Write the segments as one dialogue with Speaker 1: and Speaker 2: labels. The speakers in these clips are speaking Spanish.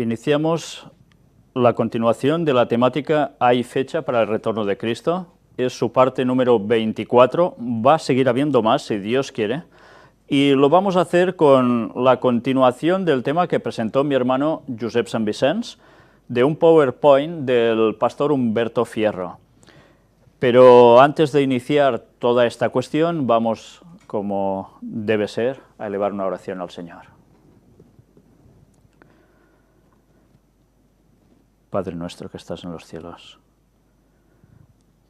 Speaker 1: Iniciamos la continuación de la temática ¿Hay fecha para el retorno de Cristo? Es su parte número 24, va a seguir habiendo más si Dios quiere, y lo vamos a hacer con la continuación del tema que presentó mi hermano Josep Sant Vicenç, de un PowerPoint del pastor Humberto Fierro. Pero antes de iniciar toda esta cuestión, vamos, como debe ser, a elevar una oración al Señor. Padre nuestro que estás en los cielos,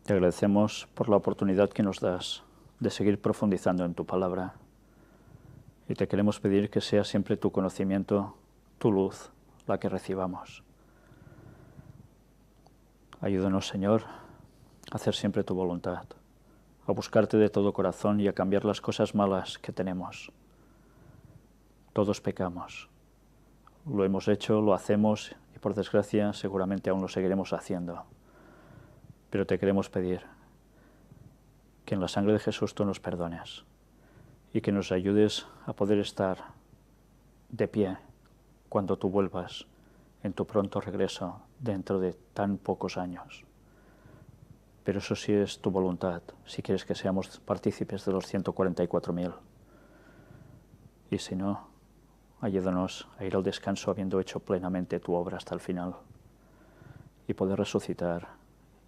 Speaker 1: te agradecemos por la oportunidad que nos das de seguir profundizando en tu palabra y te queremos pedir que sea siempre tu conocimiento, tu luz, la que recibamos. Ayúdanos, Señor, a hacer siempre tu voluntad, a buscarte de todo corazón y a cambiar las cosas malas que tenemos. Todos pecamos, lo hemos hecho, lo hacemos y por desgracia seguramente aún lo seguiremos haciendo. Pero te queremos pedir que en la sangre de Jesús tú nos perdones y que nos ayudes a poder estar de pie cuando tú vuelvas en tu pronto regreso dentro de tan pocos años. Pero eso sí es tu voluntad, si quieres que seamos partícipes de los 144.000. Y si no, ayúdanos a ir al descanso habiendo hecho plenamente tu obra hasta el final y poder resucitar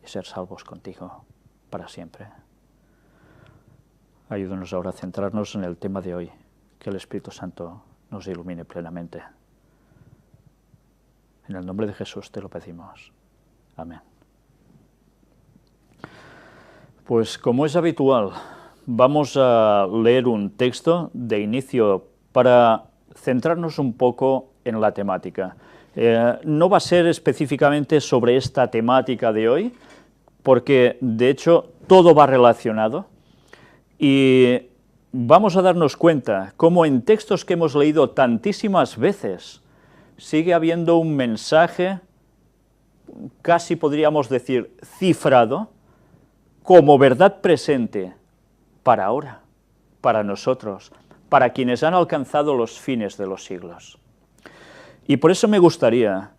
Speaker 1: y ser salvos contigo para siempre. Ayúdanos ahora a centrarnos en el tema de hoy, que el Espíritu Santo nos ilumine plenamente. En el nombre de Jesús te lo pedimos. Amén. Pues como es habitual, vamos a leer un texto de inicio para centrarnos un poco en la temática. No va a ser específicamente sobre esta temática de hoy, porque de hecho todo va relacionado, y vamos a darnos cuenta cómo en textos que hemos leído tantísimas veces sigue habiendo un mensaje, casi podríamos decir cifrado, como verdad presente para ahora, para nosotros, para quienes han alcanzado los fines de los siglos. Y por eso me gustaría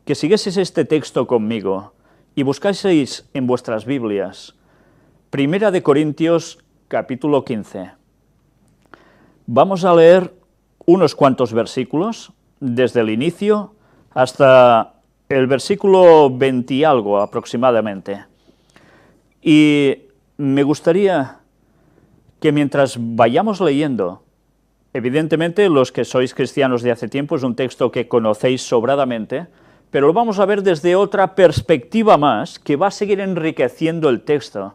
Speaker 1: que siguieseis este texto conmigo y buscaseis en vuestras Biblias, 1 Corintios capítulo 15. Vamos a leer unos cuantos versículos, desde el inicio hasta el versículo 20 y algo aproximadamente. Y me gustaría que mientras vayamos leyendo, evidentemente los que sois cristianos de hace tiempo es un texto que conocéis sobradamente, pero lo vamos a ver desde otra perspectiva más, que va a seguir enriqueciendo el texto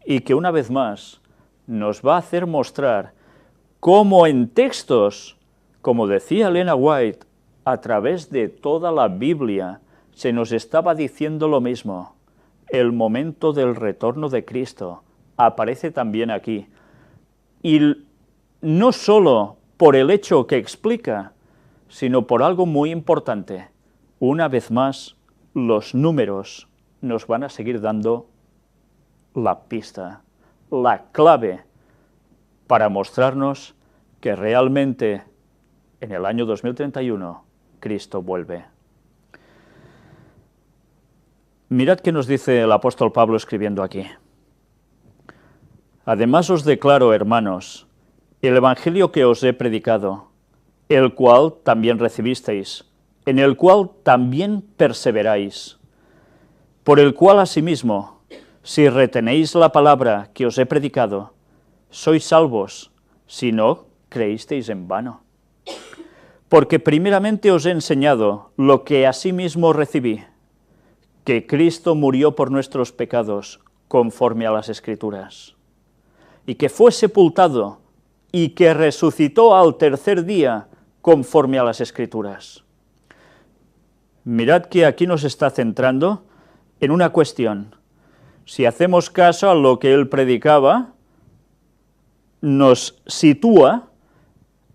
Speaker 1: y que una vez más nos va a hacer mostrar cómo en textos, como decía Elena White, a través de toda la Biblia se nos estaba diciendo lo mismo. El momento del retorno de Cristo aparece también aquí. Y no solo por el hecho que explica, sino por algo muy importante. Una vez más, los números nos van a seguir dando la pista, la clave para mostrarnos que realmente en el año 2031 Cristo vuelve. Mirad qué nos dice el apóstol Pablo escribiendo aquí. Además os declaro, hermanos, el evangelio que os he predicado, el cual también recibisteis, en el cual también perseveráis, por el cual asimismo, si retenéis la palabra que os he predicado, sois salvos, si no creísteis en vano. Porque primeramente os he enseñado lo que asimismo recibí, que Cristo murió por nuestros pecados conforme a las Escrituras, y que fue sepultado y que resucitó al tercer día conforme a las Escrituras. Mirad que aquí nos está centrando en una cuestión. Si hacemos caso a lo que él predicaba, nos sitúa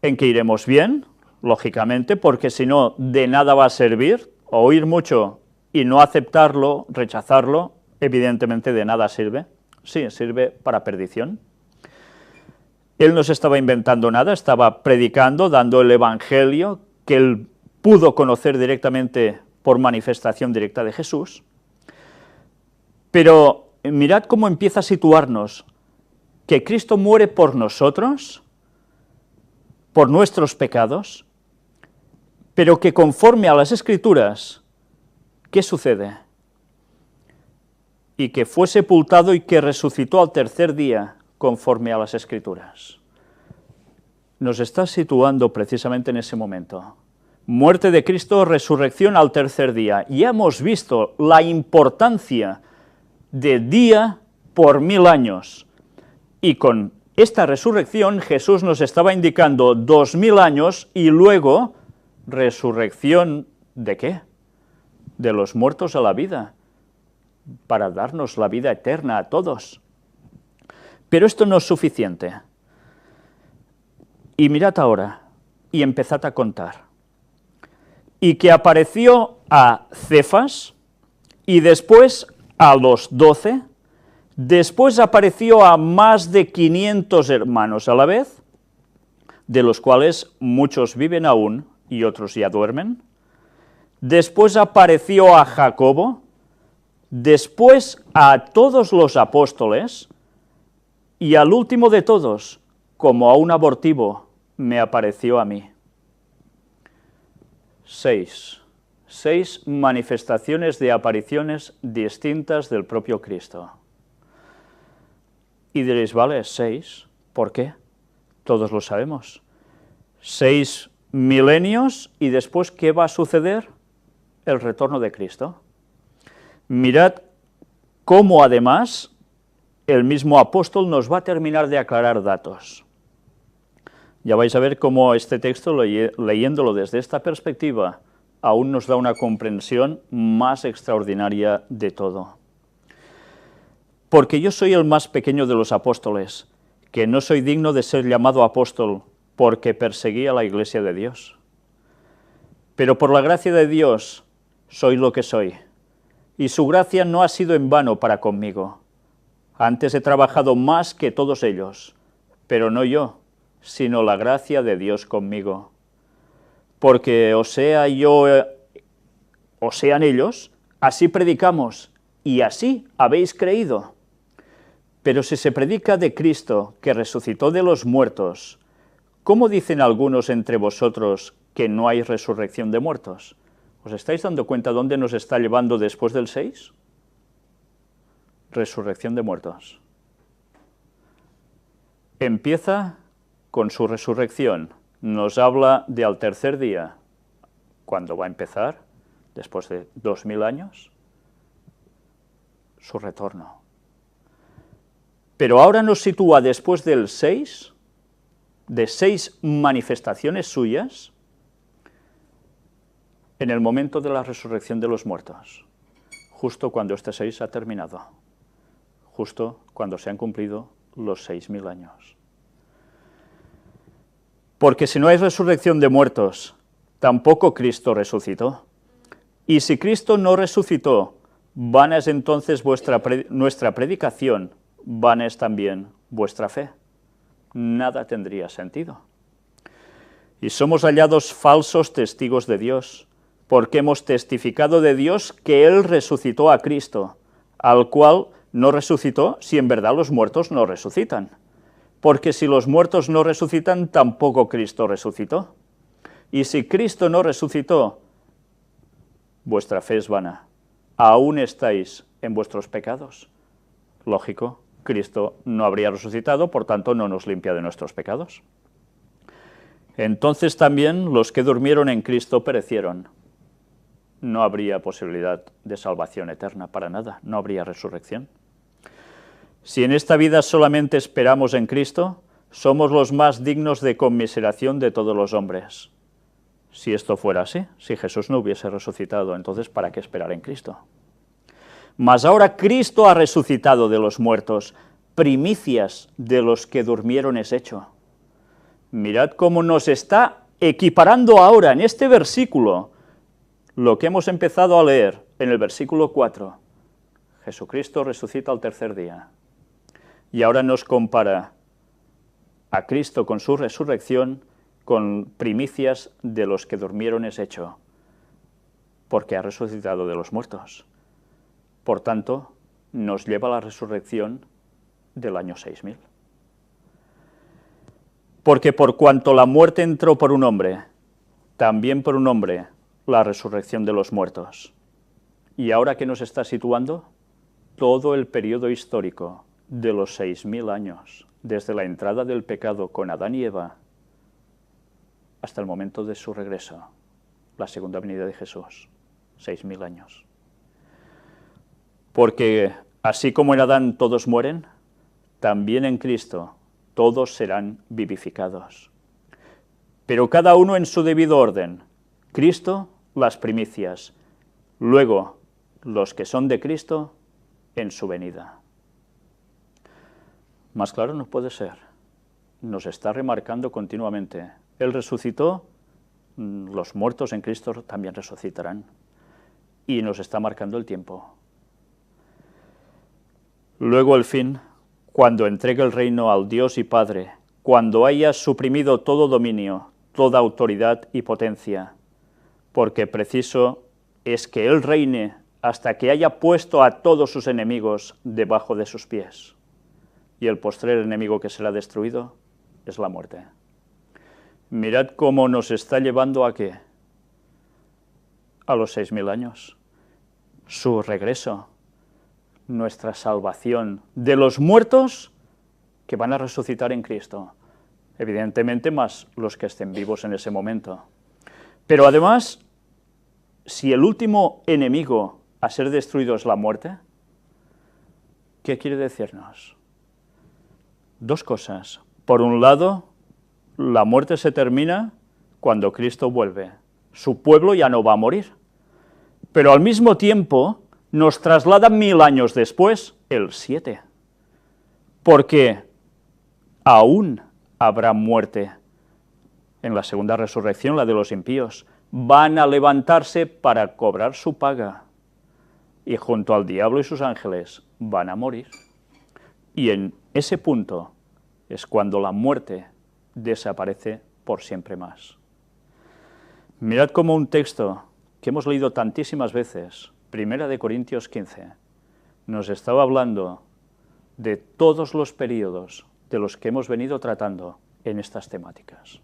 Speaker 1: en que iremos bien, lógicamente, porque si no, de nada va a servir, oír mucho y no aceptarlo, rechazarlo, evidentemente de nada sirve. Sí, sirve para perdición. Él no se estaba inventando nada, estaba predicando, dando el evangelio que él pudo conocer directamente por manifestación directa de Jesús, pero mirad cómo empieza a situarnos, que Cristo muere por nosotros, por nuestros pecados, pero que conforme a las Escrituras, ¿qué sucede? Y que fue sepultado y que resucitó al tercer día, conforme a las Escrituras. Nos está situando precisamente en ese momento. Muerte de Cristo, resurrección al tercer día. Ya hemos visto la importancia de día por 1000 años. Y con esta resurrección Jesús nos estaba indicando 2000 años y luego resurrección ¿de qué? De los muertos a la vida, para darnos la vida eterna a todos. Pero esto no es suficiente. Y mirad ahora, y empezad a contar. Y que apareció a Cefas, y después a los 12, después apareció a más de 500 hermanos a la vez, de los cuales muchos viven aún y otros ya duermen. Después apareció a Jacobo, después a todos los apóstoles, y al último de todos, como a un abortivo, me apareció a mí. 6 manifestaciones de apariciones distintas del propio Cristo. Y diréis, vale, 6, ¿por qué? Todos lo sabemos. 6 milenios y después, ¿qué va a suceder? El retorno de Cristo. Mirad cómo además el mismo apóstol nos va a terminar de aclarar datos. Ya vais a ver cómo este texto, leyéndolo desde esta perspectiva, aún nos da una comprensión más extraordinaria de todo. Porque yo soy el más pequeño de los apóstoles, que no soy digno de ser llamado apóstol, porque perseguía la iglesia de Dios. Pero por la gracia de Dios soy lo que soy, y su gracia no ha sido en vano para conmigo. Antes he trabajado más que todos ellos, pero no yo, sino la gracia de Dios conmigo. Porque o sea yo, o sean ellos, así predicamos, y así habéis creído. Pero si se predica de Cristo, que resucitó de los muertos, ¿cómo dicen algunos entre vosotros que no hay resurrección de muertos? ¿Os estáis dando cuenta dónde nos está llevando después del 6? Resurrección de muertos. Empieza con su resurrección, nos habla de al tercer día. ¿Cuándo va a empezar? Después de 2000 años, su retorno. Pero ahora nos sitúa después del 6, de 6 manifestaciones suyas, en el momento de la resurrección de los muertos, justo cuando este 6 ha terminado, justo cuando se han cumplido los 6000 años. Porque si no hay resurrección de muertos, tampoco Cristo resucitó. Y si Cristo no resucitó, vana es entonces nuestra predicación, vana es también vuestra fe. Nada tendría sentido. Y somos hallados falsos testigos de Dios, porque hemos testificado de Dios que Él resucitó a Cristo, al cual no resucitó si en verdad los muertos no resucitan. Porque si los muertos no resucitan, tampoco Cristo resucitó. Y si Cristo no resucitó, vuestra fe es vana. Aún estáis en vuestros pecados. Lógico, Cristo no habría resucitado, por tanto no nos limpia de nuestros pecados. Entonces también los que durmieron en Cristo perecieron. No habría posibilidad de salvación eterna para nada, no habría resurrección. Si en esta vida solamente esperamos en Cristo, somos los más dignos de conmiseración de todos los hombres. Si esto fuera así, si Jesús no hubiese resucitado, entonces ¿para qué esperar en Cristo? Mas ahora Cristo ha resucitado de los muertos, primicias de los que durmieron es hecho. Mirad cómo nos está equiparando ahora en este versículo lo que hemos empezado a leer en el versículo 4. Jesucristo resucita al tercer día. Y ahora nos compara a Cristo con su resurrección con primicias de los que durmieron es hecho, porque ha resucitado de los muertos. Por tanto, nos lleva a la resurrección del año 6000. Porque por cuanto la muerte entró por un hombre, también por un hombre la resurrección de los muertos. ¿Y ahora qué nos está situando? Todo el periodo histórico de los 6000 años, desde la entrada del pecado con Adán y Eva, hasta el momento de su regreso, la segunda venida de Jesús, 6000 años. Porque así como en Adán todos mueren, también en Cristo todos serán vivificados. Pero cada uno en su debido orden. Cristo, las primicias. Luego, los que son de Cristo, en su venida. Más claro no puede ser. Nos está remarcando continuamente. Él resucitó, los muertos en Cristo también resucitarán. Y nos está marcando el tiempo. Luego el fin, cuando entregue el reino al Dios y Padre, cuando haya suprimido todo dominio, toda autoridad y potencia, porque preciso es que Él reine hasta que haya puesto a todos sus enemigos debajo de sus pies. Y el postrer enemigo que será destruido es la muerte. Mirad cómo nos está llevando a ¿qué? A los 6000 años. Su regreso, nuestra salvación de los muertos que van a resucitar en Cristo. Evidentemente más los que estén vivos en ese momento. Pero además, si el último enemigo a ser destruido es la muerte, ¿qué quiere decirnos? Dos cosas. Por un lado, la muerte se termina cuando Cristo vuelve. Su pueblo ya no va a morir. Pero al mismo tiempo nos traslada 1000 años después, el 7. Porque aún habrá muerte en la segunda resurrección, la de los impíos. Van a levantarse para cobrar su paga. Y junto al diablo y sus ángeles van a morir. Y en ese punto es cuando la muerte desaparece por siempre más. Mirad como un texto que hemos leído tantísimas veces, 1 Corintios 15, nos estaba hablando de todos los periodos de los que hemos venido tratando en estas temáticas.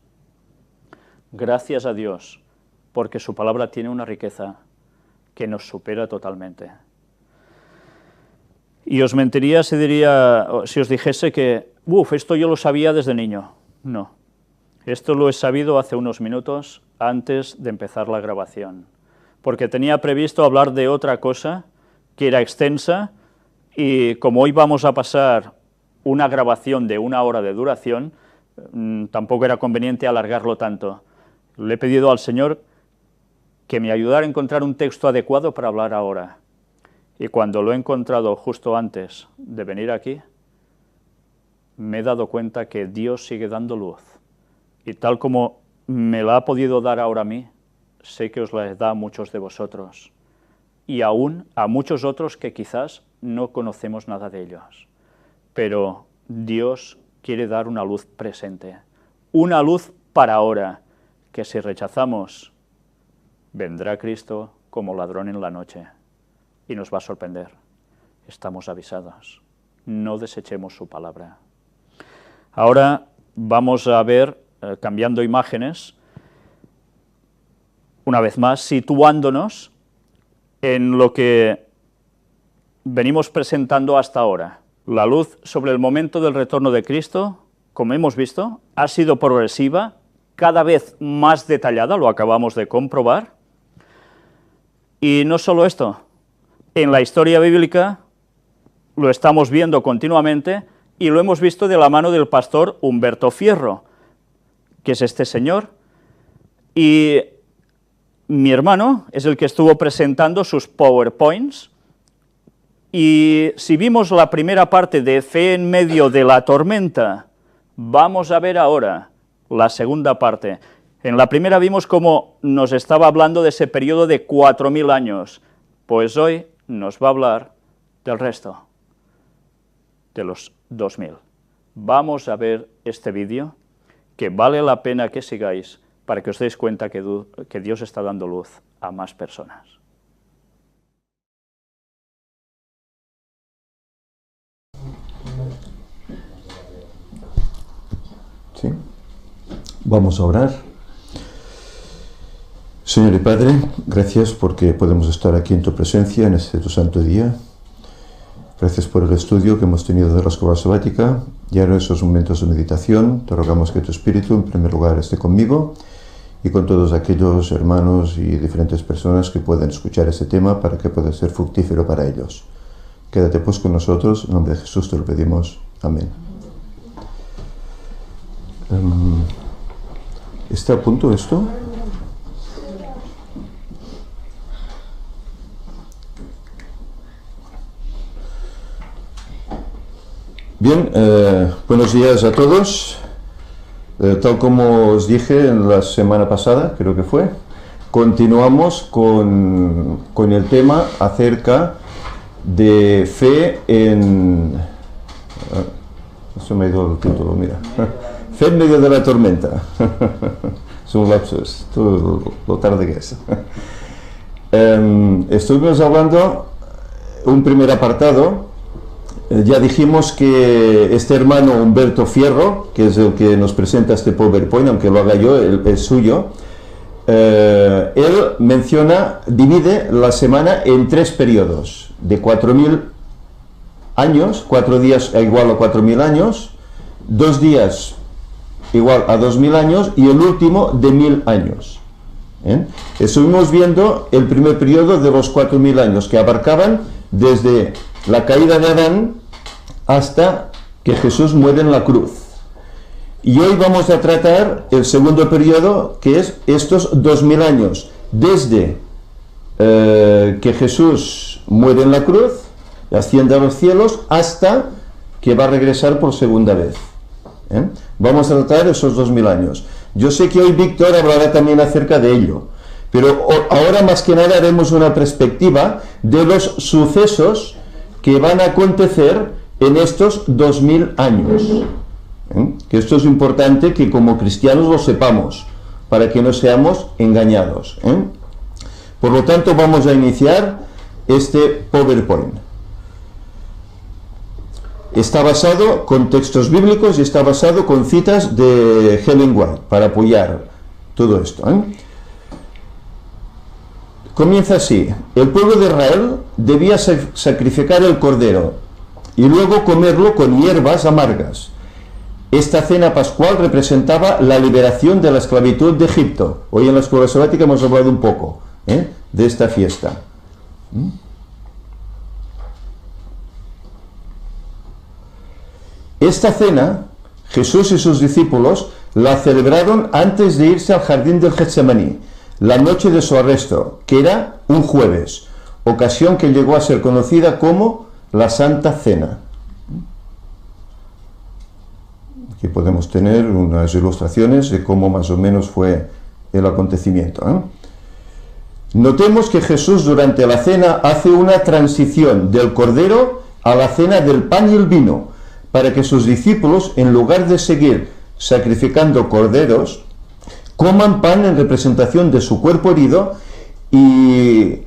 Speaker 1: Gracias a Dios, porque su palabra tiene una riqueza que nos supera totalmente. Y os mentiría si os dijese que, esto yo lo sabía desde niño. No, esto lo he sabido hace unos minutos antes de empezar la grabación, porque tenía previsto hablar de otra cosa que era extensa, y como hoy vamos a pasar una grabación de 1 hora de duración, tampoco era conveniente alargarlo tanto. Le he pedido al Señor que me ayudara a encontrar un texto adecuado para hablar ahora. Y cuando lo he encontrado justo antes de venir aquí, me he dado cuenta que Dios sigue dando luz. Y tal como me la ha podido dar ahora a mí, sé que os la da a muchos de vosotros. Y aún a muchos otros que quizás no conocemos nada de ellos. Pero Dios quiere dar una luz presente. Una luz para ahora, que si rechazamos, vendrá Cristo como ladrón en la noche y nos va a sorprender. Estamos avisados. No desechemos su palabra. Ahora vamos a ver, cambiando imágenes, una vez más, situándonos en lo que venimos presentando hasta ahora. La luz sobre el momento del retorno de Cristo, como hemos visto, ha sido progresiva, cada vez más detallada, lo acabamos de comprobar. Y no solo esto, en la historia bíblica lo estamos viendo continuamente y lo hemos visto de la mano del pastor Humberto Fierro, que es este señor, y mi hermano es el que estuvo presentando sus PowerPoints, y si vimos la primera parte de Fe en medio de la tormenta, vamos a ver ahora la segunda parte. En la primera vimos cómo nos estaba hablando de ese periodo de 4000 años, pues hoy nos va a hablar del resto, de los 2000. Vamos a ver este vídeo que vale la pena que sigáis para que os deis cuenta que Dios está dando luz a más personas.
Speaker 2: Sí. Vamos a orar. Señor y Padre, gracias porque podemos estar aquí en tu presencia en este tu santo día. Gracias por el estudio que hemos tenido de la escuela sabática y ahora en esos momentos de meditación te rogamos que tu Espíritu en primer lugar esté conmigo y con todos aquellos hermanos y diferentes personas que puedan escuchar este tema para que pueda ser fructífero para ellos. Quédate pues con nosotros, en nombre de Jesús te lo pedimos. Amén. ¿Está a punto esto? Bien, buenos días a todos. Tal como os dije en la semana pasada, creo que fue, continuamos con el tema acerca de fe en... se me ha ido el título, mira. Fe en medio de la tormenta. Es un lapsus, todo lo tarde que es. Estuvimos hablando un primer apartado. Ya dijimos que este hermano Humberto Fierro, que es el que nos presenta este PowerPoint, aunque lo haga yo, es suyo, él divide la semana en 3 periodos, de 4.000 años, 4 días igual a 4.000 años, 2 días igual a 2.000 años y el último de 1.000 años. Estuvimos viendo el primer periodo de los 4.000 años, que abarcaban desde la caída de Adán hasta que Jesús muere en la cruz. Y hoy vamos a tratar el segundo periodo, que es estos 2.000 años, desde que Jesús muere en la cruz, asciende a los cielos, hasta que va a regresar por segunda vez. Vamos a tratar esos 2.000 años. Yo sé que hoy Víctor hablará también acerca de ello, pero ahora más que nada haremos una perspectiva de los sucesos que van a acontecer en estos 2.000 años. Que esto es importante que como cristianos lo sepamos, para que no seamos engañados. Por lo tanto, vamos a iniciar este PowerPoint. Está basado con textos bíblicos y está basado con citas de Ellen White para apoyar todo esto. Comienza así: el pueblo de Israel debía sacrificar el cordero y luego comerlo con hierbas amargas. Esta cena pascual representaba la liberación de la esclavitud de Egipto. Hoy en la escuela sabática hemos hablado un poco de esta fiesta. Esta cena, Jesús y sus discípulos la celebraron antes de irse al jardín del Getsemaní, la noche de su arresto, que era un jueves, ocasión que llegó a ser conocida como la Santa Cena. Aquí podemos tener unas ilustraciones de cómo más o menos fue el acontecimiento. Notemos que Jesús durante la cena hace una transición del cordero a la cena del pan y el vino, para que sus discípulos, en lugar de seguir sacrificando corderos, coman pan en representación de su cuerpo herido y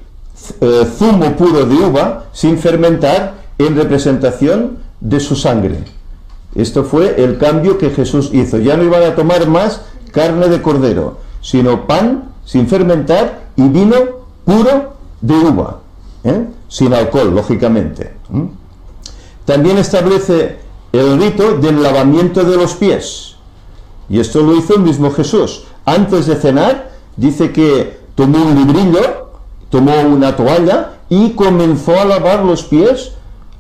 Speaker 2: zumo puro de uva sin fermentar en representación de su sangre. Esto fue el cambio que Jesús hizo. Ya no iban a tomar más carne de cordero, sino pan sin fermentar y vino puro de uva, sin alcohol, lógicamente. También establece el rito del lavamiento de los pies, y esto lo hizo el mismo Jesús. Antes de cenar, dice que tomó un librillo, tomó una toalla y comenzó a lavar los pies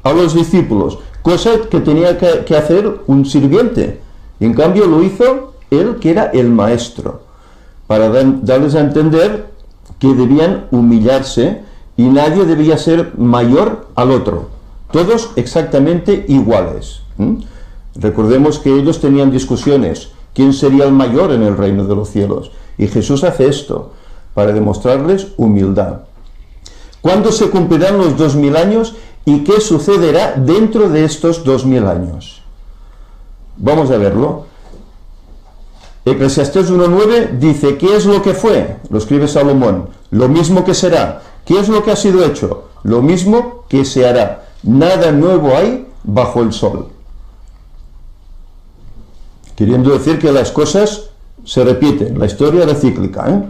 Speaker 2: a los discípulos, cosa que tenía que hacer un sirviente, y en cambio lo hizo él, que era el maestro, para darles a entender que debían humillarse y nadie debía ser mayor al otro, todos exactamente iguales. Recordemos que ellos tenían discusiones, ¿quién sería el mayor en el reino de los cielos? Y Jesús hace esto para demostrarles humildad. ¿Cuándo se cumplirán los 2.000 años y qué sucederá dentro de estos 2.000 años? Vamos a verlo. Eclesiastés 1.9 dice, ¿qué es lo que fue? Lo escribe Salomón. Lo mismo que será. ¿Qué es lo que ha sido hecho? Lo mismo que se hará. Nada nuevo hay bajo el sol. Queriendo decir que las cosas se repiten, la historia es cíclica, ¿eh?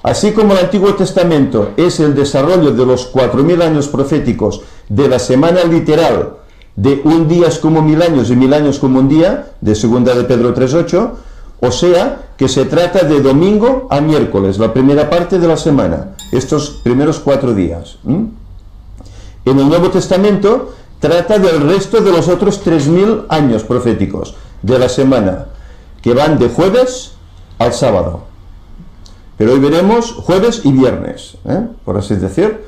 Speaker 2: Así como el Antiguo Testamento es el desarrollo de los 4000 años proféticos de la semana literal, de un día es como 1000 años y 1000 años como un día, de 2 de Pedro 3.8, o sea, que se trata de domingo a miércoles, la primera parte de la semana, estos primeros 4 días. En el Nuevo Testamento trata del resto de los otros 3000 años proféticos de la semana, que van de jueves al sábado. Pero hoy veremos jueves y viernes, por así decir.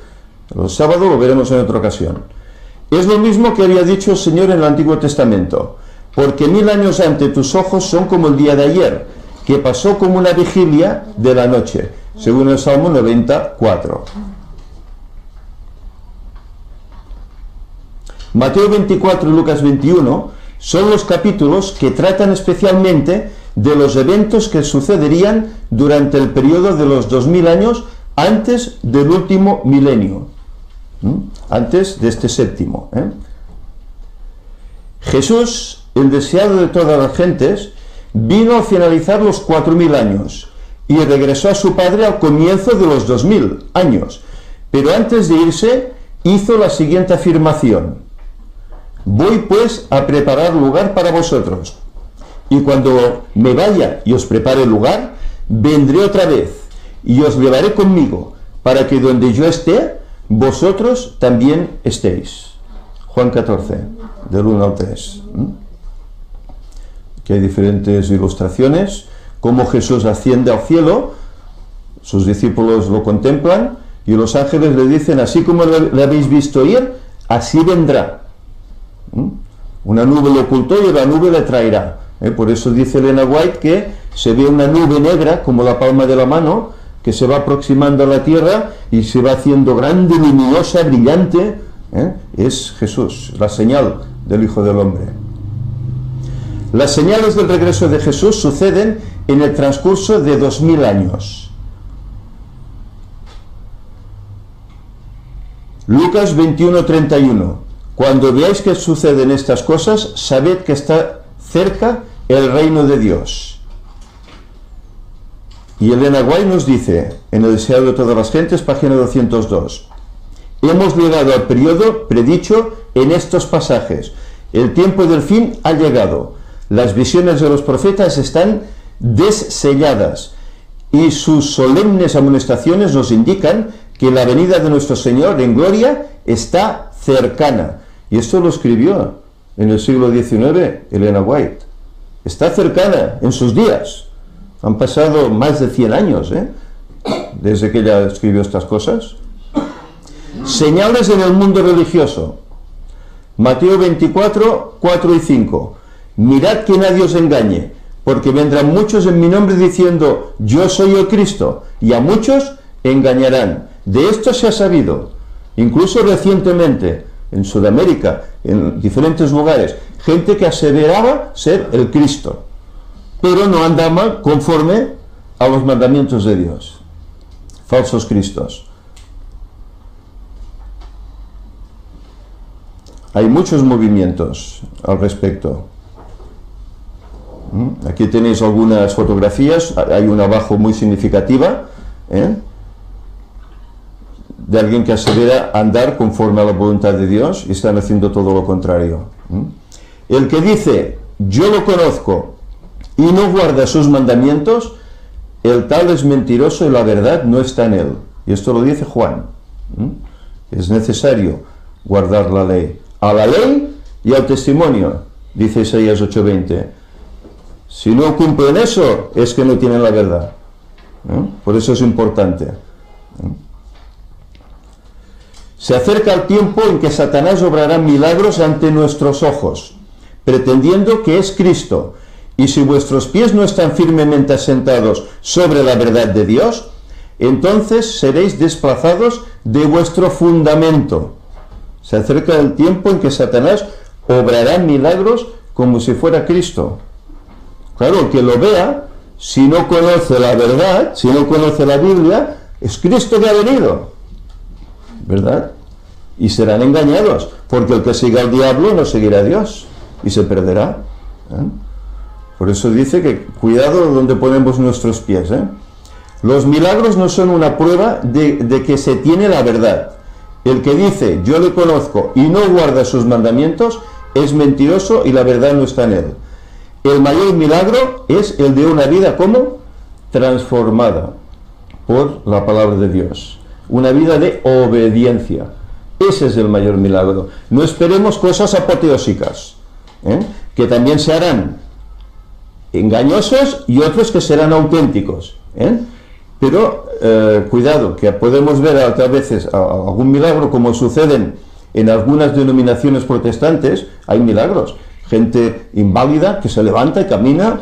Speaker 2: Los sábados lo veremos en otra ocasión. Es lo mismo que había dicho el Señor en el Antiguo Testamento. Porque 1000 años ante tus ojos son como el día de ayer, que pasó como una vigilia de la noche, según el Salmo 94. Mateo 24 y Lucas 21 son los capítulos que tratan especialmente de los eventos que sucederían durante el periodo de los 2000 años antes del último milenio, antes de este séptimo. Jesús, el deseado de todas las gentes, vino a finalizar los 4000 años y regresó a su Padre al comienzo de los 2000 años. Pero antes de irse, hizo la siguiente afirmación: voy pues a preparar lugar para vosotros. Y cuando me vaya y os prepare el lugar, vendré otra vez y os llevaré conmigo, para que donde yo esté, vosotros también estéis. Juan 14, del 1 al 3. Aquí hay diferentes ilustraciones, cómo Jesús asciende al cielo, sus discípulos lo contemplan, y los ángeles le dicen, así como le habéis visto ir, así vendrá. Una nube lo ocultó y la nube le traerá. Por eso dice Elena White que se ve una nube negra como la palma de la mano que se va aproximando a la tierra y se va haciendo grande, luminosa, brillante. Es Jesús, la señal del Hijo del Hombre. Las señales del regreso de Jesús suceden en el transcurso de 2000 años. Lucas 21:31. Cuando veáis que suceden estas cosas, sabed que está cerca el reino de Dios. Y Elena White nos dice, en el Deseado de todas las gentes, página 202, hemos llegado al periodo predicho en estos pasajes. El tiempo del fin ha llegado. Las visiones de los profetas están desselladas y sus solemnes amonestaciones nos indican que la venida de nuestro Señor en gloria está cercana. Y esto lo escribió en el siglo XIX Elena White. Está cercana en sus días. Han pasado más de 100 años, desde que ella escribió estas cosas. Señales en el mundo religioso. Mateo 24, 4 y 5. Mirad que nadie os engañe, porque vendrán muchos en mi nombre diciendo, yo soy el Cristo, y a muchos engañarán. De esto se ha sabido, incluso recientemente, en Sudamérica, en diferentes lugares, gente que aseveraba ser el Cristo, pero no andaba conforme a los mandamientos de Dios. Falsos cristos. Hay muchos movimientos al respecto. Aquí tenéis algunas fotografías, hay una abajo muy significativa, de alguien que asevera andar conforme a la voluntad de Dios y están haciendo todo lo contrario. El que dice, yo lo conozco y no guarda sus mandamientos, el tal es mentiroso y la verdad no está en él. Y esto lo dice Juan. Es necesario guardar la ley. A la ley y al testimonio, dice Isaías 8:20. Si no cumplen eso, es que no tienen la verdad. Por eso es importante. Se acerca el tiempo en que Satanás obrará milagros ante nuestros ojos, pretendiendo que es Cristo. Y si vuestros pies no están firmemente asentados sobre la verdad de Dios, entonces seréis desplazados de vuestro fundamento. Se acerca el tiempo en que Satanás obrará milagros como si fuera Cristo. Claro, el que lo vea si no conoce la verdad, si no conoce la Biblia, es Cristo que ha venido, ¿verdad? Y serán engañados, porque el que siga al diablo no seguirá a Dios y se perderá. Por eso dice que cuidado donde ponemos nuestros pies. Los milagros no son una prueba de que se tiene la verdad. El que dice yo le conozco y no guarda sus mandamientos es mentiroso y la verdad no está en él. El mayor milagro es el de una vida como transformada por la palabra de Dios, una vida de obediencia. Ese es el mayor milagro. No esperemos cosas apoteósicas, que también se harán engañosos y otros que serán auténticos, pero cuidado, que podemos ver a veces algún milagro como suceden en algunas denominaciones protestantes. Hay milagros, gente inválida que se levanta y camina,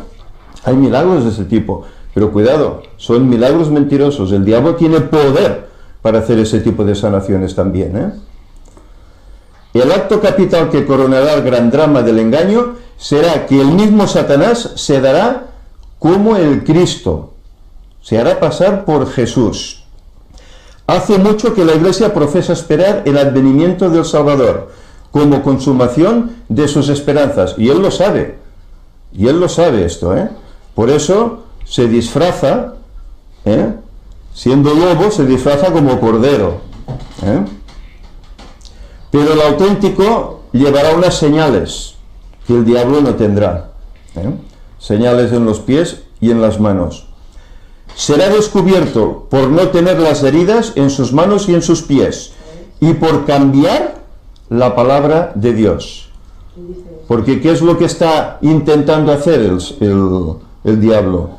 Speaker 2: hay milagros de ese tipo, pero cuidado, son milagros mentirosos. El diablo tiene poder para hacer ese tipo de sanaciones también. El acto capital que coronará el gran drama del engaño será que el mismo Satanás se dará como el Cristo, se hará pasar por Jesús. Hace mucho que la Iglesia profesa esperar el advenimiento del Salvador como consumación de sus esperanzas, y Él lo sabe esto, por eso se disfraza, siendo lobo se disfraza como cordero, pero el auténtico llevará unas señales que el diablo no tendrá, señales en los pies y en las manos. Será descubierto por no tener las heridas en sus manos y en sus pies, y por cambiar la palabra de Dios. Porque ¿qué es lo que está intentando hacer el diablo?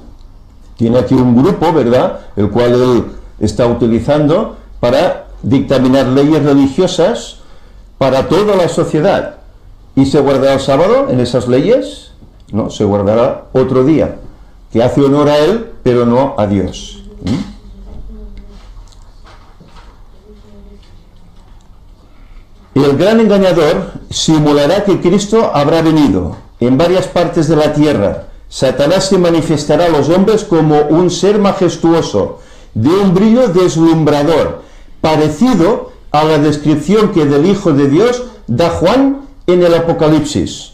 Speaker 2: Tiene aquí un grupo, ¿verdad?, el cual él está utilizando para dictaminar leyes religiosas para toda la sociedad. ¿Y se guardará el sábado en esas leyes? No, se guardará otro día, que hace honor a él, pero no a Dios. El gran engañador simulará que Cristo habrá venido. En varias partes de la tierra, Satanás se manifestará a los hombres como un ser majestuoso, de un brillo deslumbrador, parecido a la descripción que del Hijo de Dios da Juan en el Apocalipsis.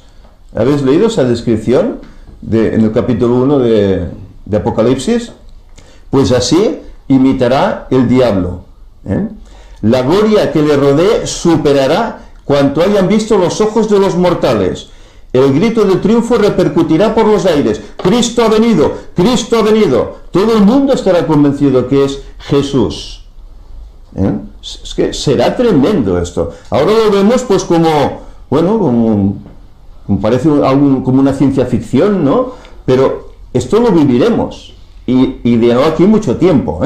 Speaker 2: ¿Habéis leído esa descripción en el capítulo 1 de Apocalipsis? Pues así imitará el diablo. La gloria que le rodee superará cuanto hayan visto los ojos de los mortales. El grito de triunfo repercutirá por los aires. ¡Cristo ha venido! ¡Cristo ha venido! Todo el mundo estará convencido que es Jesús. Es que será tremendo esto. Ahora lo vemos pues como, bueno, parece como una ciencia ficción, ¿no? Pero esto lo viviremos, y de no aquí mucho tiempo,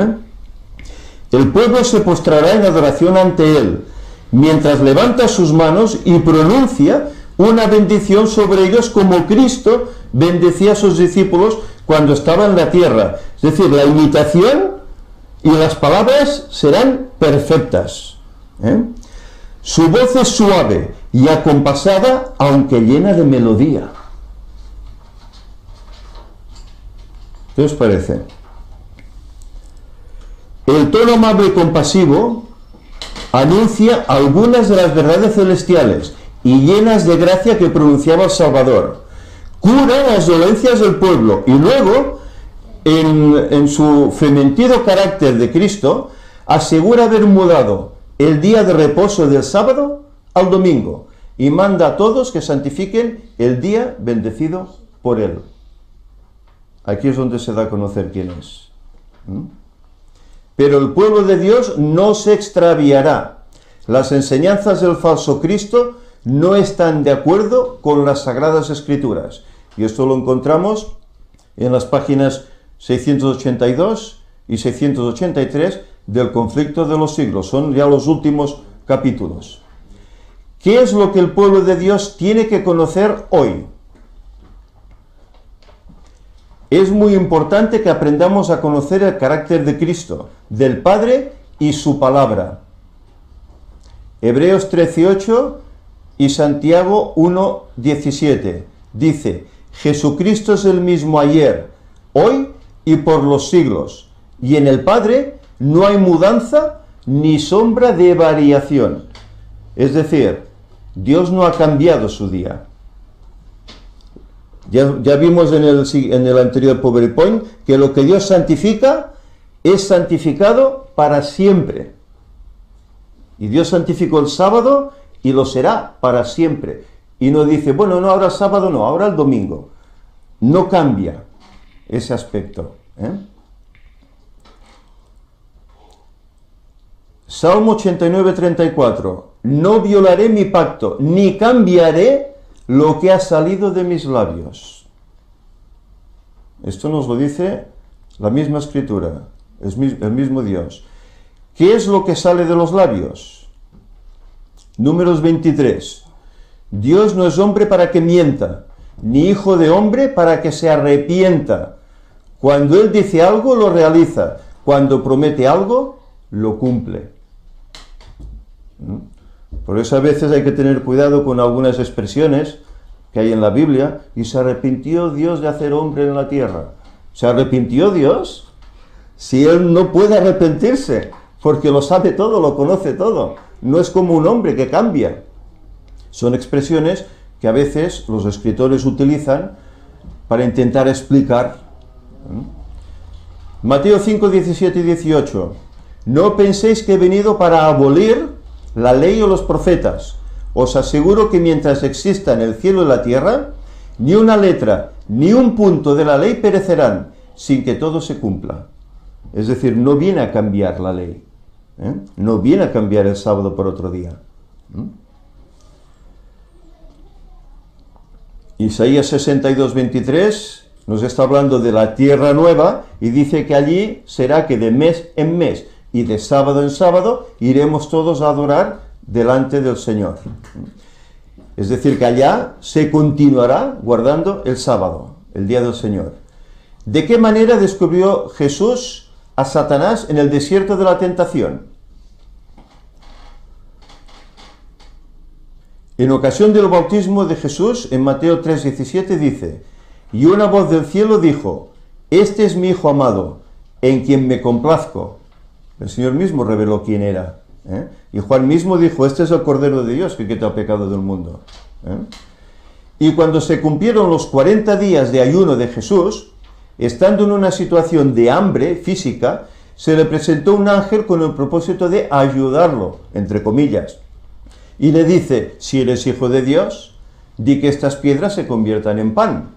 Speaker 2: El pueblo se postrará en adoración ante él, mientras levanta sus manos y pronuncia una bendición sobre ellos como Cristo bendecía a sus discípulos cuando estaba en la tierra. Es decir, la imitación y las palabras serán perfectas. Su voz es suave y acompasada, aunque llena de melodía. ¿Qué os parece? El tono amable y compasivo anuncia algunas de las verdades celestiales y llenas de gracia que pronunciaba el Salvador. Cura las dolencias del pueblo y luego, en su fementido carácter de Cristo, asegura haber mudado el día de reposo del sábado al domingo y manda a todos que santifiquen el día bendecido por él. Aquí es donde se da a conocer quién es. Pero el pueblo de Dios no se extraviará. Las enseñanzas del falso Cristo no están de acuerdo con las Sagradas Escrituras. Y esto lo encontramos en las páginas 682 y 683 del Conflicto de los Siglos. Son ya los últimos capítulos. ¿Qué es lo que el pueblo de Dios tiene que conocer hoy? Es muy importante que aprendamos a conocer el carácter de Cristo, del Padre y su palabra. Hebreos 13:8 y Santiago 1:17 dice: Jesucristo es el mismo ayer, hoy y por los siglos. Y en el Padre no hay mudanza ni sombra de variación. Es decir, Dios no ha cambiado su día. Ya vimos en el anterior PowerPoint que lo que Dios santifica es santificado para siempre. Y Dios santificó el sábado y lo será para siempre. Y no dice, bueno, no, ahora sábado no, ahora el domingo. No cambia ese aspecto. Salmo 89, 34. No violaré mi pacto, ni cambiaré lo que ha salido de mis labios. Esto nos lo dice la misma Escritura, el mismo Dios. ¿Qué es lo que sale de los labios? Números 23. Dios no es hombre para que mienta, ni hijo de hombre para que se arrepienta. Cuando Él dice algo, lo realiza. Cuando promete algo, lo cumple. Por eso a veces hay que tener cuidado con algunas expresiones que hay en la Biblia. Y se arrepintió Dios de hacer hombre en la tierra. ¿Se arrepintió Dios? Si Él no puede arrepentirse, porque lo sabe todo, lo conoce todo. No es como un hombre que cambia. Son expresiones que a veces los escritores utilizan para intentar explicar. Mateo 5, 17 y 18. No penséis que he venido para abolir la ley o los profetas. Os aseguro que mientras existan el cielo y la tierra, ni una letra, ni un punto de la ley perecerán, sin que todo se cumpla. Es decir, no viene a cambiar la ley. No viene a cambiar el sábado por otro día. Isaías 62, 23 nos está hablando de la tierra nueva y dice que allí será que de mes en mes y de sábado en sábado iremos todos a adorar delante del Señor. Es decir, que allá se continuará guardando el sábado, el día del Señor. ¿De qué manera descubrió Jesús a Satanás en el desierto de la tentación? En ocasión del bautismo de Jesús, en Mateo 3:17 dice, y una voz del cielo dijo, este es mi Hijo amado, en quien me complazco. El Señor mismo reveló quién era. Y Juan mismo dijo, este es el Cordero de Dios que quita el pecado del mundo. Y cuando se cumplieron los 40 días de ayuno de Jesús, estando en una situación de hambre física, se le presentó un ángel con el propósito de ayudarlo, entre comillas. Y le dice, si eres hijo de Dios, di que estas piedras se conviertan en pan.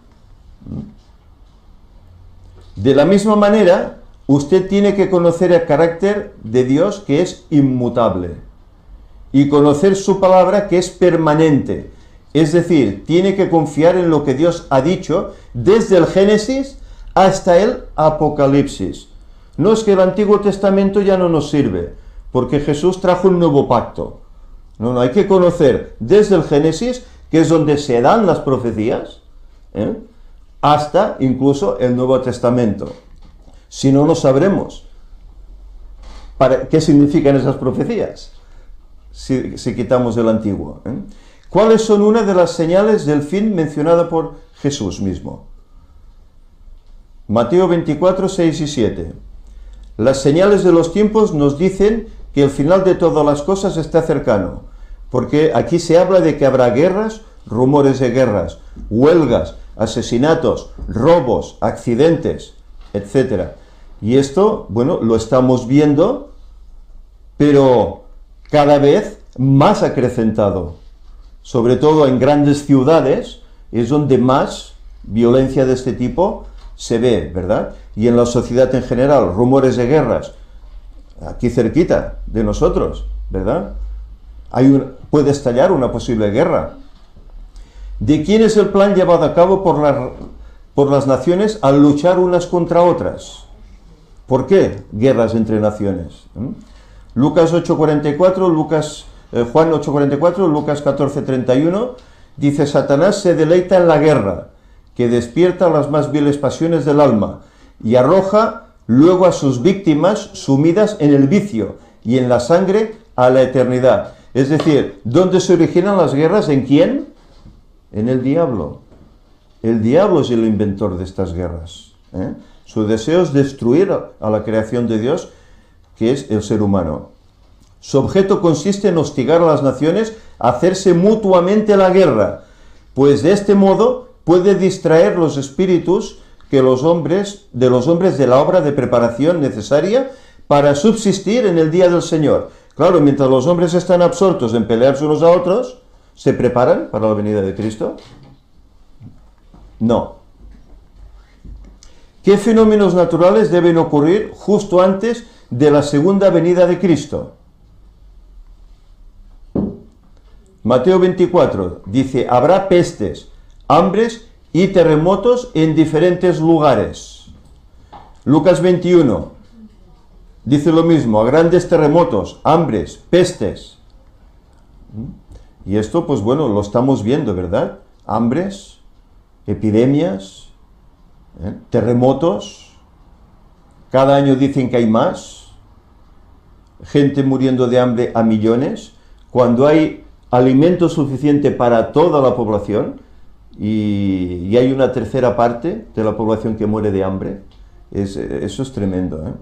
Speaker 2: De la misma manera, usted tiene que conocer el carácter de Dios que es inmutable y conocer su palabra que es permanente. Es decir, tiene que confiar en lo que Dios ha dicho desde el Génesis hasta el Apocalipsis. No es que el Antiguo Testamento ya no nos sirve, porque Jesús trajo un nuevo pacto. No, hay que conocer desde el Génesis, que es donde se dan las profecías, hasta incluso el Nuevo Testamento. Si no, no sabremos qué significan esas profecías, si quitamos el Antiguo. ¿Cuáles son una de las señales del fin mencionada por Jesús mismo? Mateo 24, 6 y 7. Las señales de los tiempos nos dicen que el final de todas las cosas está cercano, porque aquí se habla de que habrá guerras, rumores de guerras, huelgas, asesinatos, robos, accidentes, etc. Y esto, bueno, lo estamos viendo, pero cada vez más acrecentado. Sobre todo en grandes ciudades es donde más violencia de este tipo se ve, ¿verdad? Y en la sociedad en general, rumores de guerras, aquí cerquita de nosotros, ¿verdad? Puede estallar una posible guerra. ¿De quién es el plan llevado a cabo por las naciones al luchar unas contra otras? ¿Por qué guerras entre naciones? Lucas 8:44, Juan 8:44, Lucas 14:31, dice, Satanás se deleita en la guerra, que despierta las más viles pasiones del alma, y arroja luego a sus víctimas sumidas en el vicio y en la sangre a la eternidad. Es decir, ¿dónde se originan las guerras? ¿En quién? En el diablo. El diablo es el inventor de estas guerras. ¿eh? Su deseo es destruir a la creación de Dios, que es el ser humano. Su objeto consiste en hostigar a las naciones a hacerse mutuamente la guerra, pues de este modo puede distraer los espíritus de los hombres de la obra de preparación necesaria para subsistir en el día del Señor. Claro, mientras los hombres están absortos en pelearse unos a otros, ¿se preparan para la venida de Cristo? No. ¿Qué fenómenos naturales deben ocurrir justo antes de la segunda venida de Cristo? Mateo 24 dice, habrá pestes, hambres y terremotos en diferentes lugares. Lucas 21 dice lo mismo, a grandes terremotos, hambres, pestes. Y esto, pues bueno, lo estamos viendo, ¿verdad? Hambres, epidemias, terremotos, cada año dicen que hay más, gente muriendo de hambre a millones, cuando hay alimento suficiente para toda la población y hay una tercera parte de la población que muere de hambre. Eso es tremendo, ¿eh?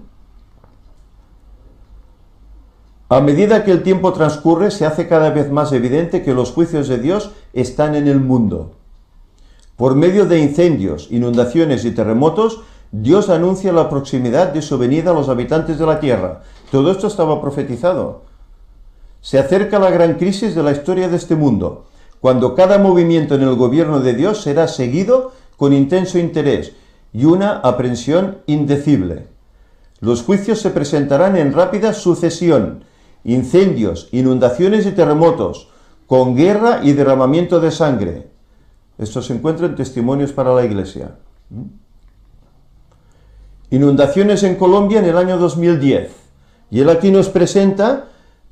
Speaker 2: A medida que el tiempo transcurre, se hace cada vez más evidente que los juicios de Dios están en el mundo. Por medio de incendios, inundaciones y terremotos, Dios anuncia la proximidad de su venida a los habitantes de la tierra. Todo esto estaba profetizado. Se acerca la gran crisis de la historia de este mundo, cuando cada movimiento en el gobierno de Dios será seguido con intenso interés y una aprensión indecible. Los juicios se presentarán en rápida sucesión, incendios, inundaciones y terremotos, con guerra y derramamiento de sangre. Esto se encuentra en Testimonios para la Iglesia. Inundaciones en Colombia en el año 2010. Y él aquí nos presenta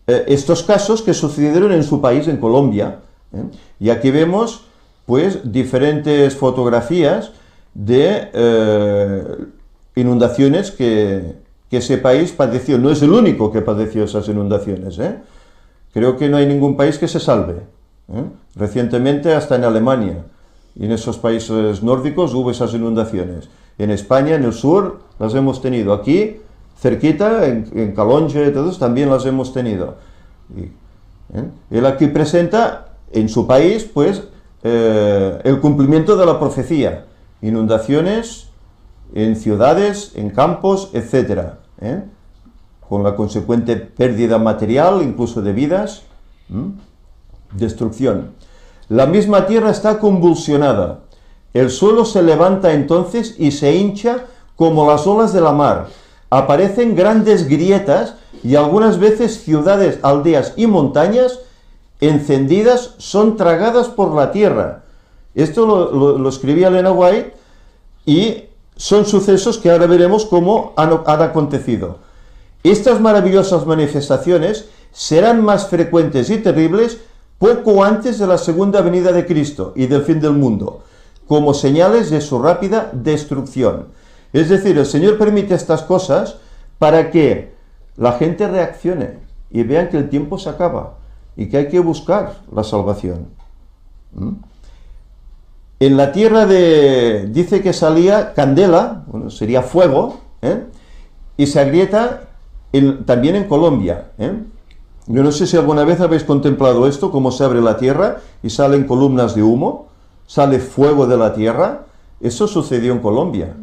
Speaker 2: estos casos que sucedieron en su país, en Colombia. Y aquí vemos, pues, diferentes fotografías de inundaciones que ese país padeció. No es el único que padeció esas inundaciones, ¿eh? Creo que no hay ningún país que se salve, ¿eh? Recientemente hasta en Alemania y en esos países nórdicos hubo esas inundaciones. En España, en el sur, las hemos tenido. Aquí, cerquita, en Calonge, todos también las hemos tenido. Él aquí presenta en su país, pues, el cumplimiento de la profecía. Inundaciones en ciudades, en campos, etcétera, con la consecuente pérdida material, incluso de vidas, destrucción. La misma tierra está convulsionada. El suelo se levanta entonces y se hincha como las olas de la mar. Aparecen grandes grietas y algunas veces ciudades, aldeas y montañas encendidas son tragadas por la tierra. Esto lo escribía Elena White y son sucesos que ahora veremos cómo han acontecido. Estas maravillosas manifestaciones serán más frecuentes y terribles poco antes de la segunda venida de Cristo y del fin del mundo, como señales de su rápida destrucción. Es decir, el Señor permite estas cosas para que la gente reaccione y vean que el tiempo se acaba y que hay que buscar la salvación. En la tierra dice que salía candela, bueno, sería fuego, y se agrieta también en Colombia. Yo no sé si alguna vez habéis contemplado esto, cómo se abre la tierra y salen columnas de humo, sale fuego de la tierra. Eso sucedió en Colombia.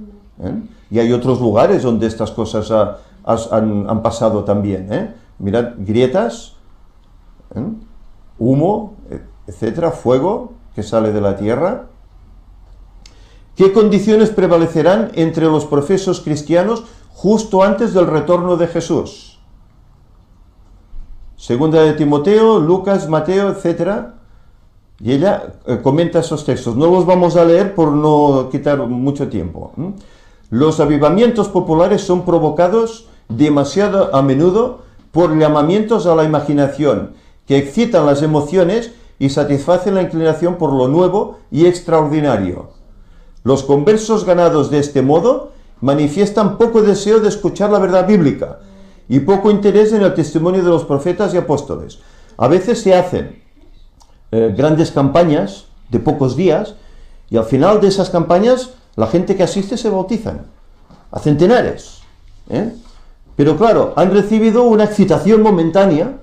Speaker 2: Y hay otros lugares donde estas cosas han pasado también. Mirad, grietas, humo, etcétera, fuego que sale de la tierra. ¿Qué condiciones prevalecerán entre los profesos cristianos justo antes del retorno de Jesús? Segunda de Timoteo, Lucas, Mateo, etcétera. Y ella comenta esos textos. No los vamos a leer por no quitar mucho tiempo. Los avivamientos populares son provocados demasiado a menudo por llamamientos a la imaginación que excitan las emociones y satisfacen la inclinación por lo nuevo y extraordinario. Los conversos ganados de este modo manifiestan poco deseo de escuchar la verdad bíblica y poco interés en el testimonio de los profetas y apóstoles. A veces se hacen grandes campañas de pocos días y al final de esas campañas la gente que asiste se bautizan, a centenares, ¿eh? Pero claro, han recibido una excitación momentánea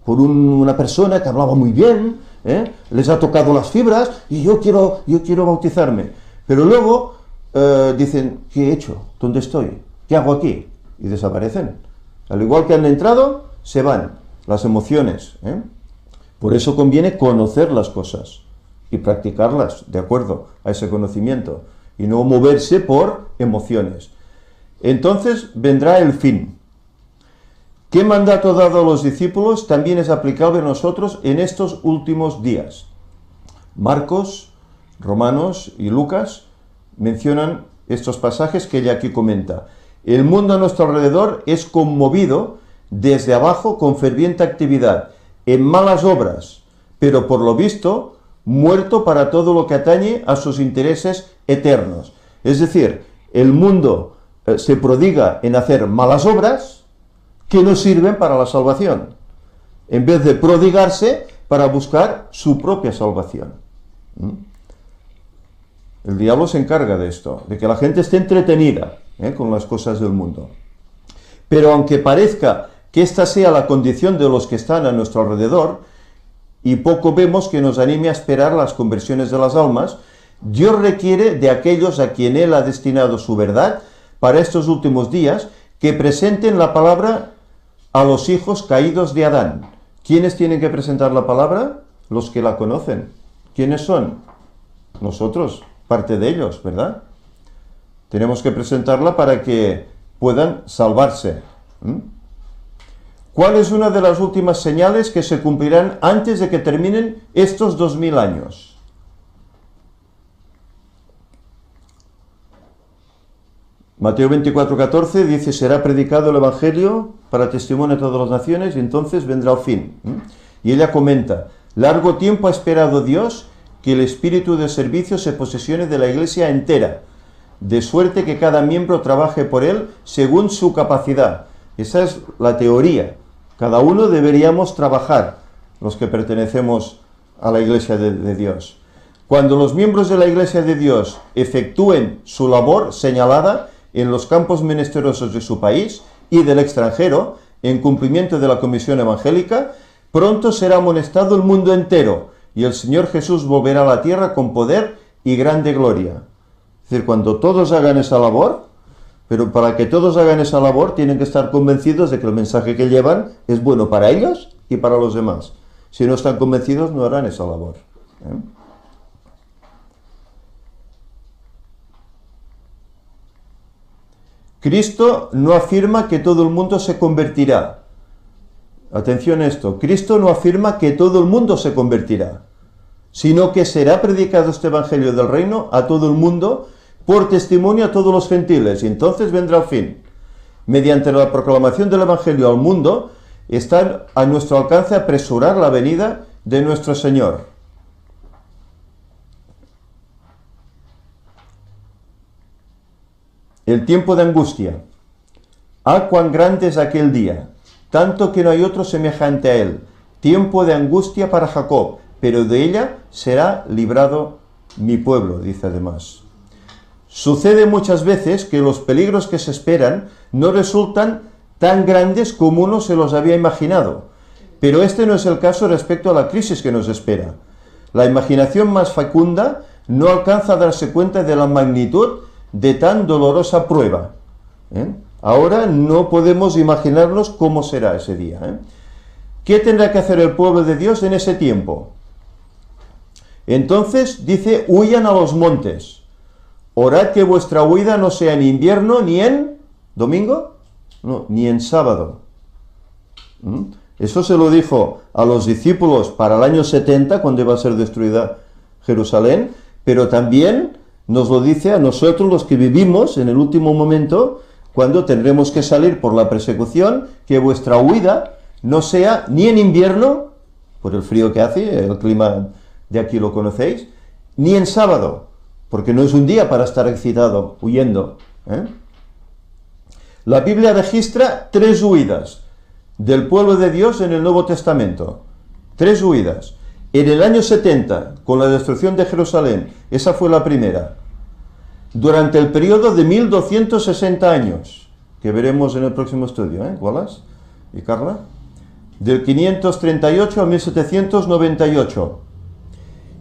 Speaker 2: por una persona que hablaba muy bien, ¿eh? Les ha tocado las fibras y yo quiero bautizarme. Pero luego dicen, ¿qué he hecho? ¿Dónde estoy? ¿Qué hago aquí? Y desaparecen. Al igual que han entrado, se van las emociones, ¿eh? Por eso conviene conocer las cosas y practicarlas de acuerdo a ese conocimiento y no moverse por emociones. Entonces vendrá el fin. ¿Qué mandato dado a los discípulos también es aplicable a nosotros en estos últimos días? Marcos, Romanos y Lucas mencionan estos pasajes que ella aquí comenta. El mundo a nuestro alrededor es conmovido desde abajo con ferviente actividad, en malas obras, pero por lo visto, muerto para todo lo que atañe a sus intereses eternos. Es decir, el mundo se prodiga en hacer malas obras que no sirven para la salvación, en vez de prodigarse para buscar su propia salvación. El diablo se encarga de esto, de que la gente esté entretenida con las cosas del mundo. Pero aunque parezca que esta sea la condición de los que están a nuestro alrededor, y poco vemos que nos anime a esperar las conversiones de las almas, Dios requiere de aquellos a quien Él ha destinado su verdad para estos últimos días, que presenten la palabra a los hijos caídos de Adán. ¿Quiénes tienen que presentar la palabra? Los que la conocen. ¿Quiénes son? Nosotros, parte de ellos, ¿verdad? Tenemos que presentarla para que puedan salvarse. ¿Cuál es una de las últimas señales que se cumplirán antes de que terminen estos 2000 años? Mateo 24:14 dice, será predicado el Evangelio para testimonio a todas las naciones y entonces vendrá el fin. Y ella comenta, largo tiempo ha esperado Dios que el espíritu de servicio se posesione de la iglesia entera, de suerte que cada miembro trabaje por él según su capacidad. Esa es la teoría. Cada uno deberíamos trabajar, los que pertenecemos a la iglesia de Dios. Cuando los miembros de la iglesia de Dios efectúen su labor señalada en los campos menesterosos de su país y del extranjero, en cumplimiento de la comisión evangélica, pronto será amonestado el mundo entero y el Señor Jesús volverá a la tierra con poder y grande gloria. Es decir, cuando todos hagan esa labor, pero para que todos hagan esa labor tienen que estar convencidos de que el mensaje que llevan es bueno para ellos y para los demás. Si no están convencidos, no harán esa labor. Cristo no afirma que todo el mundo se convertirá. Atención a esto. Cristo no afirma que todo el mundo se convertirá, sino que será predicado este evangelio del reino a todo el mundo por testimonio a todos los gentiles, y entonces vendrá el fin. Mediante la proclamación del evangelio al mundo, está a nuestro alcance apresurar la venida de nuestro Señor. El tiempo de angustia. Ah, cuán grande es aquel día, tanto que no hay otro semejante a él. Tiempo de angustia para Jacob, pero de ella será librado mi pueblo, dice además. Sucede muchas veces que los peligros que se esperan no resultan tan grandes como uno se los había imaginado, pero este no es el caso respecto a la crisis que nos espera. La imaginación más fecunda no alcanza a darse cuenta de la magnitud de tan dolorosa prueba. Ahora no podemos imaginarnos cómo será ese día. ¿Qué tendrá que hacer el pueblo de Dios en ese tiempo? Entonces dice, huyan a los montes. Orad que vuestra huida no sea en invierno ni en domingo, no, ni en sábado. Eso se lo dijo a los discípulos para el año 70, cuando iba a ser destruida Jerusalén, pero también nos lo dice a nosotros los que vivimos en el último momento, cuando tendremos que salir por la persecución, que vuestra huida no sea ni en invierno, por el frío que hace, el clima de aquí lo conocéis, ni en sábado, porque no es un día para estar excitado, huyendo. La Biblia registra 3 huidas del pueblo de Dios en el Nuevo Testamento. 3 huidas. En el año 70, con la destrucción de Jerusalén, esa fue la primera. durante el periodo de 1260 años, que veremos en el próximo estudio, Wallace y Carla, del 538 a 1798.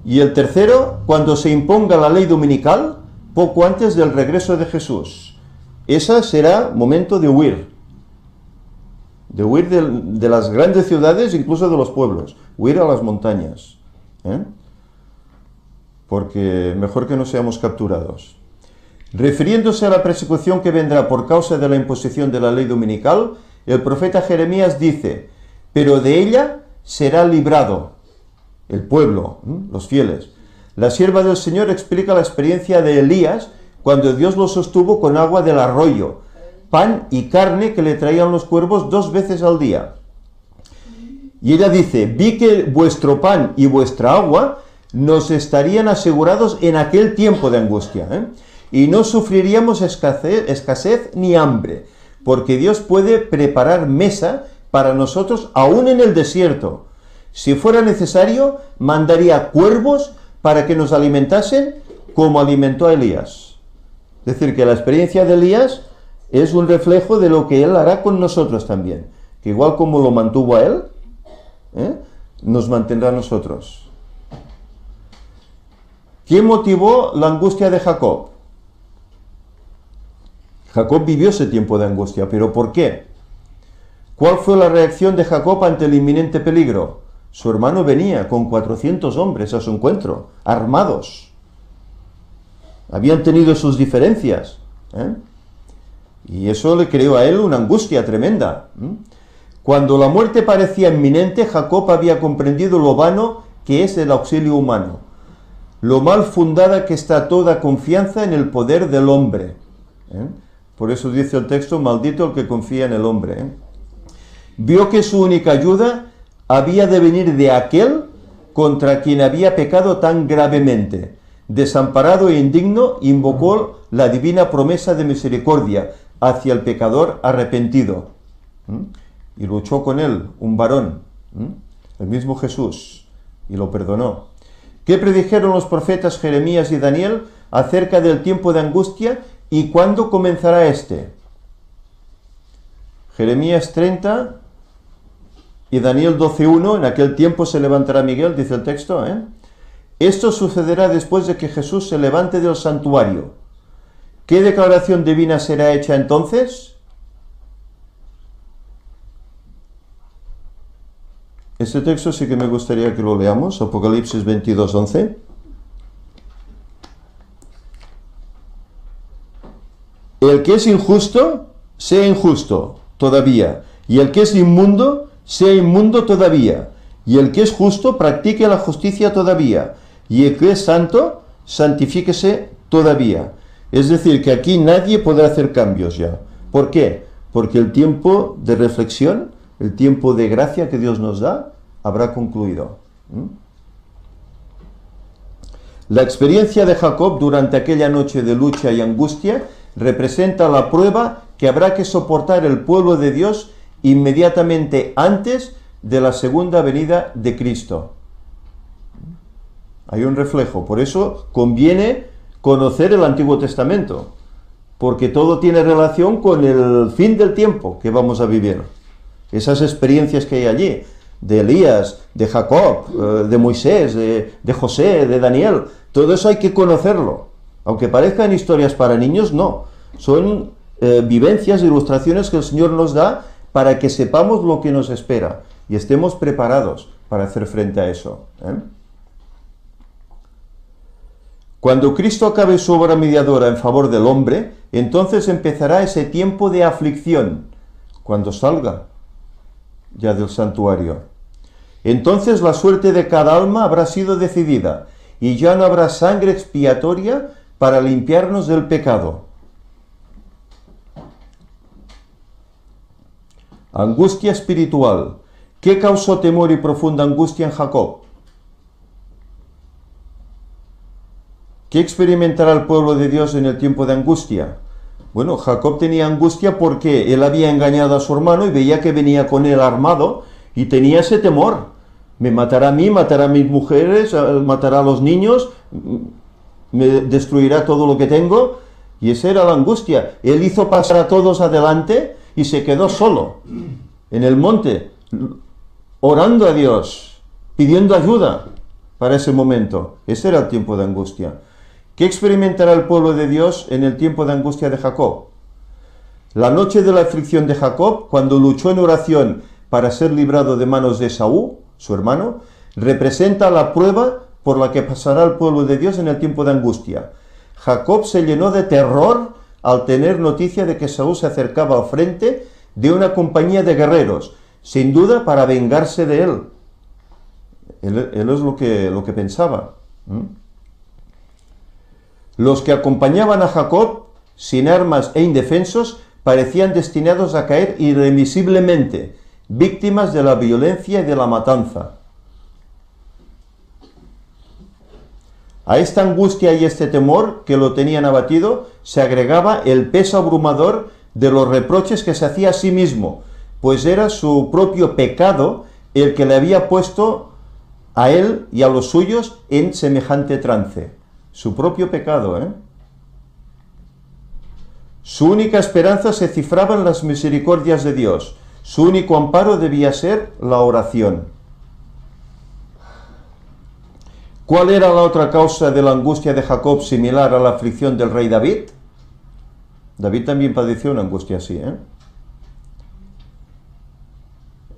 Speaker 2: Y el tercero, cuando se imponga la ley dominical, poco antes del regreso de Jesús. Ese será momento de huir de las grandes ciudades, incluso de los pueblos, huir a las montañas, porque mejor que no seamos capturados. Refiriéndose a la persecución que vendrá por causa de la imposición de la ley dominical, el profeta Jeremías dice: pero de ella será librado el pueblo, los fieles. La sierva del Señor explica la experiencia de Elías cuando Dios lo sostuvo con agua del arroyo, pan y carne que le traían los cuervos 2 veces al día. Y ella dice: vi que vuestro pan y vuestra agua nos estarían asegurados en aquel tiempo de angustia, y no sufriríamos escasez ni hambre, porque Dios puede preparar mesa para nosotros aún en el desierto. Si fuera necesario, mandaría cuervos para que nos alimentasen como alimentó a Elías. Es decir, que la experiencia de Elías es un reflejo de lo que Él hará con nosotros también, que igual como lo mantuvo a Él, nos mantendrá a nosotros. ¿Qué motivó la angustia de Jacob? Jacob vivió ese tiempo de angustia, pero ¿por qué? ¿Cuál fue la reacción de Jacob ante el inminente peligro? Su hermano venía con 400 hombres a su encuentro, armados. Habían tenido sus diferencias, y eso le creó a él una angustia tremenda. Cuando la muerte parecía inminente, Jacob había comprendido lo vano que es el auxilio humano, lo mal fundada que está toda confianza en el poder del hombre. Por eso dice el texto: maldito el que confía en el hombre. Vio que su única ayuda había de venir de aquel contra quien había pecado tan gravemente. Desamparado e indigno, invocó la divina promesa de misericordia hacia el pecador arrepentido. Y luchó con él, un varón, el mismo Jesús, y lo perdonó. ¿Qué predijeron los profetas Jeremías y Daniel acerca del tiempo de angustia y cuándo comenzará este? Jeremías 30 y Daniel 12:1, en aquel tiempo se levantará Miguel, dice el texto, Esto sucederá después de que Jesús se levante del santuario. ¿Qué declaración divina será hecha entonces? Este texto sí que me gustaría que lo leamos, Apocalipsis 22:11. El que es injusto, sea injusto todavía, y el que es inmundo, sea inmundo todavía, y el que es justo, practique la justicia todavía, y el que es santo, santifíquese todavía. Es decir, que aquí nadie podrá hacer cambios ya. ¿Por qué? Porque el tiempo de reflexión, el tiempo de gracia que Dios nos da, habrá concluido. La experiencia de Jacob durante aquella noche de lucha y angustia representa la prueba que habrá que soportar el pueblo de Dios inmediatamente antes de la segunda venida de Cristo. Hay un reflejo, por eso conviene conocer el Antiguo Testamento, porque todo tiene relación con el fin del tiempo que vamos a vivir. Esas experiencias que hay allí, de Elías, de Jacob, de Moisés, de José, de Daniel, todo eso hay que conocerlo. Aunque parezcan historias para niños, no. Son vivencias, ilustraciones que el Señor nos da para que sepamos lo que nos espera y estemos preparados para hacer frente a eso. Cuando Cristo acabe su obra mediadora en favor del hombre, entonces empezará ese tiempo de aflicción, cuando salga ya del santuario. Entonces la suerte de cada alma habrá sido decidida, y ya no habrá sangre expiatoria para limpiarnos del pecado. Angustia espiritual. ¿Qué causó temor y profunda angustia en Jacob? ¿Qué experimentará el pueblo de Dios en el tiempo de angustia? Bueno, Jacob tenía angustia porque él había engañado a su hermano y veía que venía con él armado y tenía ese temor. Me matará a mí, matará a mis mujeres, matará a los niños. me destruirá todo lo que tengo. Y esa era la angustia. Él hizo pasar a todos adelante y se quedó solo en el monte, orando a Dios, pidiendo ayuda para ese momento. Ese era el tiempo de angustia. ¿Qué experimentará el pueblo de Dios en el tiempo de angustia de Jacob? La noche de la aflicción de Jacob, cuando luchó en oración para ser librado de manos de Esaú, su hermano, representa la prueba por la que pasará el pueblo de Dios en el tiempo de angustia. Jacob se llenó de terror al tener noticia de que Esaú se acercaba al frente de una compañía de guerreros, sin duda para vengarse de él. Él es lo que pensaba. Los que acompañaban a Jacob, sin armas e indefensos, parecían destinados a caer irremisiblemente, víctimas de la violencia y de la matanza. A esta angustia y este temor que lo tenían abatido, se agregaba el peso abrumador de los reproches que se hacía a sí mismo, pues era su propio pecado el que le había puesto a él y a los suyos en semejante trance. Su propio pecado, Su única esperanza se cifraba en las misericordias de Dios. Su único amparo debía ser la oración. ¿Cuál era la otra causa de la angustia de Jacob similar a la aflicción del rey David? David también padeció una angustia así,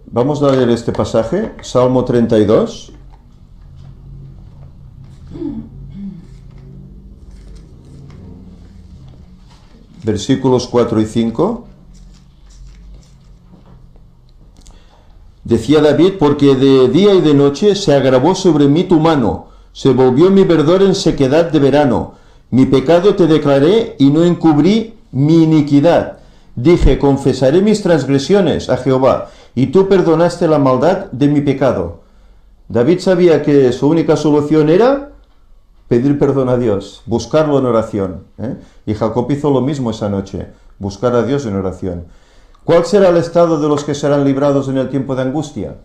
Speaker 2: Vamos a leer este pasaje, Salmo 32. Versículos 4 y 5. Decía David, porque de día y de noche se agravó sobre mí tu mano, se volvió mi verdor en sequedad de verano. Mi pecado te declaré y no encubrí mi iniquidad. Dije, confesaré mis transgresiones a Jehová, y tú perdonaste la maldad de mi pecado. David sabía que su única solución era pedir perdón a Dios, buscarlo en oración. Y Jacob hizo lo mismo esa noche, buscar a Dios en oración. ¿Cuál será el estado de los que serán librados en el tiempo de angustia?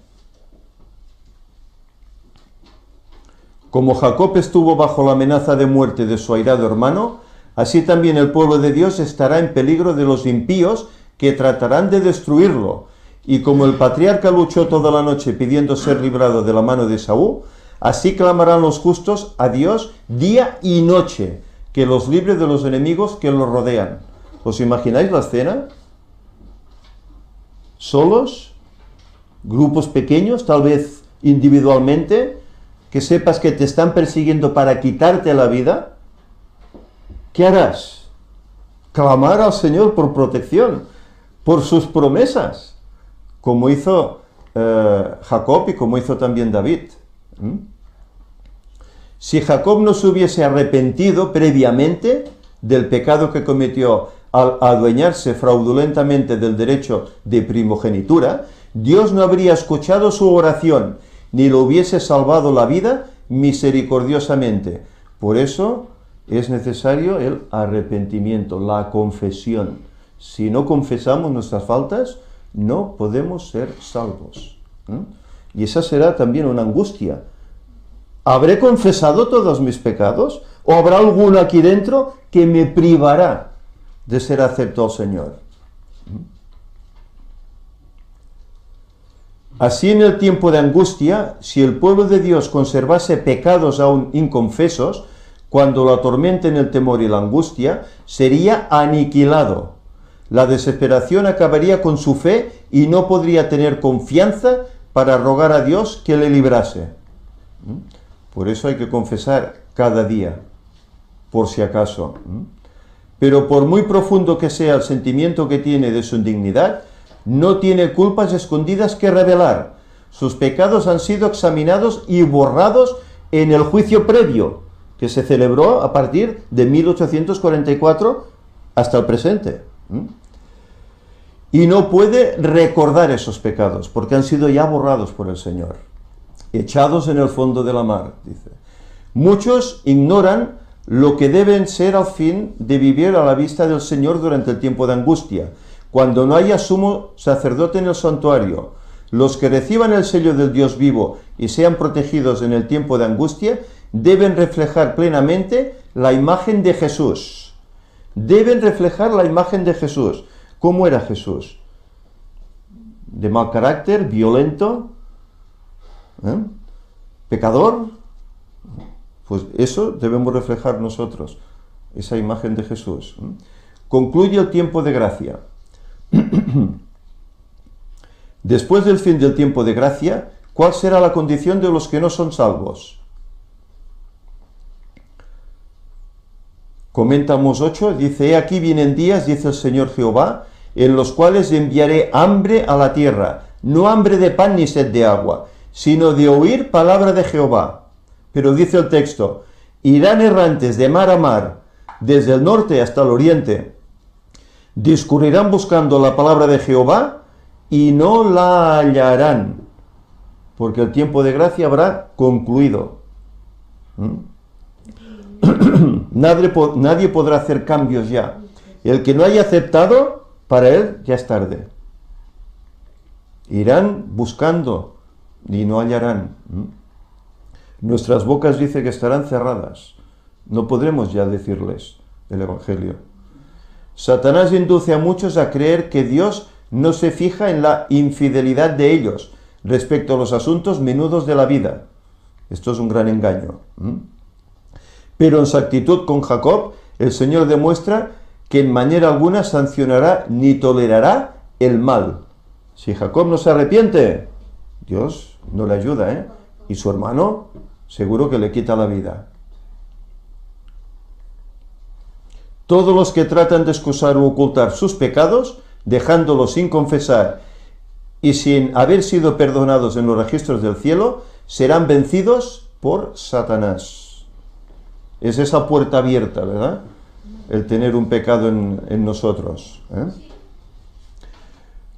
Speaker 2: Como Jacob estuvo bajo la amenaza de muerte de su airado hermano, así también el pueblo de Dios estará en peligro de los impíos que tratarán de destruirlo. Y como el patriarca luchó toda la noche pidiendo ser librado de la mano de Esaú, así clamarán los justos a Dios día y noche, que los libre de los enemigos que los rodean. ¿Os imagináis la escena? Solos, grupos pequeños, tal vez individualmente, que sepas que te están persiguiendo para quitarte la vida. ¿Qué harás? Clamar al Señor por protección, por sus promesas, como hizo Jacob y como hizo también David. Si Jacob no se hubiese arrepentido previamente del pecado que cometió al adueñarse fraudulentamente del derecho de primogenitura, Dios no habría escuchado su oración, ni lo hubiese salvado la vida misericordiosamente. Por eso es necesario el arrepentimiento, la confesión. Si no confesamos nuestras faltas, no podemos ser salvos. Y esa será también una angustia. ¿Habré confesado todos mis pecados? ¿O habrá alguno aquí dentro que me privará de ser acepto al Señor? Así, en el tiempo de angustia, si el pueblo de Dios conservase pecados aún inconfesos, cuando lo atormenten el temor y la angustia, sería aniquilado. La desesperación acabaría con su fe y no podría tener confianza para rogar a Dios que le librase. Por eso hay que confesar cada día, por si acaso. Pero por muy profundo que sea el sentimiento que tiene de su indignidad, no tiene culpas escondidas que revelar. Sus pecados han sido examinados y borrados en el juicio previo, que se celebró a partir de 1844 hasta el presente. Y no puede recordar esos pecados, porque han sido ya borrados por el Señor, echados en el fondo de la mar, dice. Muchos ignoran lo que deben ser al fin de vivir a la vista del Señor durante el tiempo de angustia, cuando no haya sumo sacerdote en el santuario. Los que reciban el sello del Dios vivo y sean protegidos en el tiempo de angustia, deben reflejar plenamente la imagen de Jesús. Deben reflejar la imagen de Jesús. ¿Cómo era Jesús? ¿De mal carácter? ¿Violento? ¿Pecador? Pues eso debemos reflejar nosotros, esa imagen de Jesús. Concluye el tiempo de gracia. Después del fin del tiempo de gracia, ¿cuál será la condición de los que no son salvos? Comenta Amós 8, dice: He aquí vienen días, dice el Señor Jehová, en los cuales enviaré hambre a la tierra, no hambre de pan ni sed de agua, sino de oír palabra de Jehová. Pero dice el texto: irán errantes de mar a mar, desde el norte hasta el oriente, discurrirán buscando la palabra de Jehová y no la hallarán, porque el tiempo de gracia habrá concluido. Nadie podrá hacer cambios ya. El que no haya aceptado, para él ya es tarde. Irán buscando y no hallarán. Nuestras bocas dice que estarán cerradas. No podremos ya decirles el Evangelio. Satanás induce a muchos a creer que Dios no se fija en la infidelidad de ellos respecto a los asuntos menudos de la vida. Esto es un gran engaño. Pero en su actitud con Jacob, el Señor demuestra que en manera alguna sancionará ni tolerará el mal. Si Jacob no se arrepiente, Dios no le ayuda, y su hermano seguro que le quita la vida. Todos los que tratan de excusar o ocultar sus pecados, dejándolos sin confesar y sin haber sido perdonados en los registros del cielo, serán vencidos por Satanás. Es esa puerta abierta, ¿verdad? El tener un pecado en nosotros.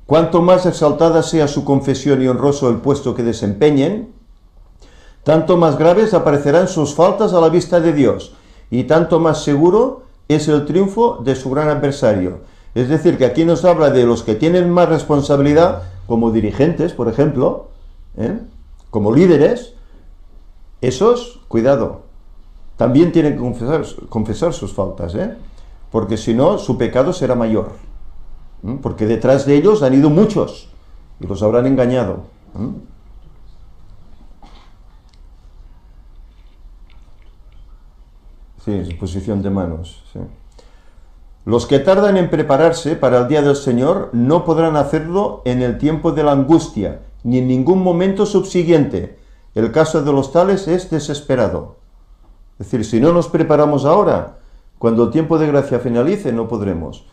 Speaker 2: Cuanto más exaltada sea su confesión y honroso el puesto que desempeñen, tanto más graves aparecerán sus faltas a la vista de Dios, y tanto más seguro es el triunfo de su gran adversario. Es decir, que aquí nos habla de los que tienen más responsabilidad, como dirigentes, por ejemplo, como líderes. Esos, cuidado, también tienen que confesar sus faltas, porque si no, su pecado será mayor. Porque detrás de ellos han ido muchos y los habrán engañado. Sí, posición de manos. Sí. Los que tardan en prepararse para el día del Señor no podrán hacerlo en el tiempo de la angustia, ni en ningún momento subsiguiente. El caso de los tales es desesperado. Es decir, si no nos preparamos ahora, cuando el tiempo de gracia finalice, no podremos.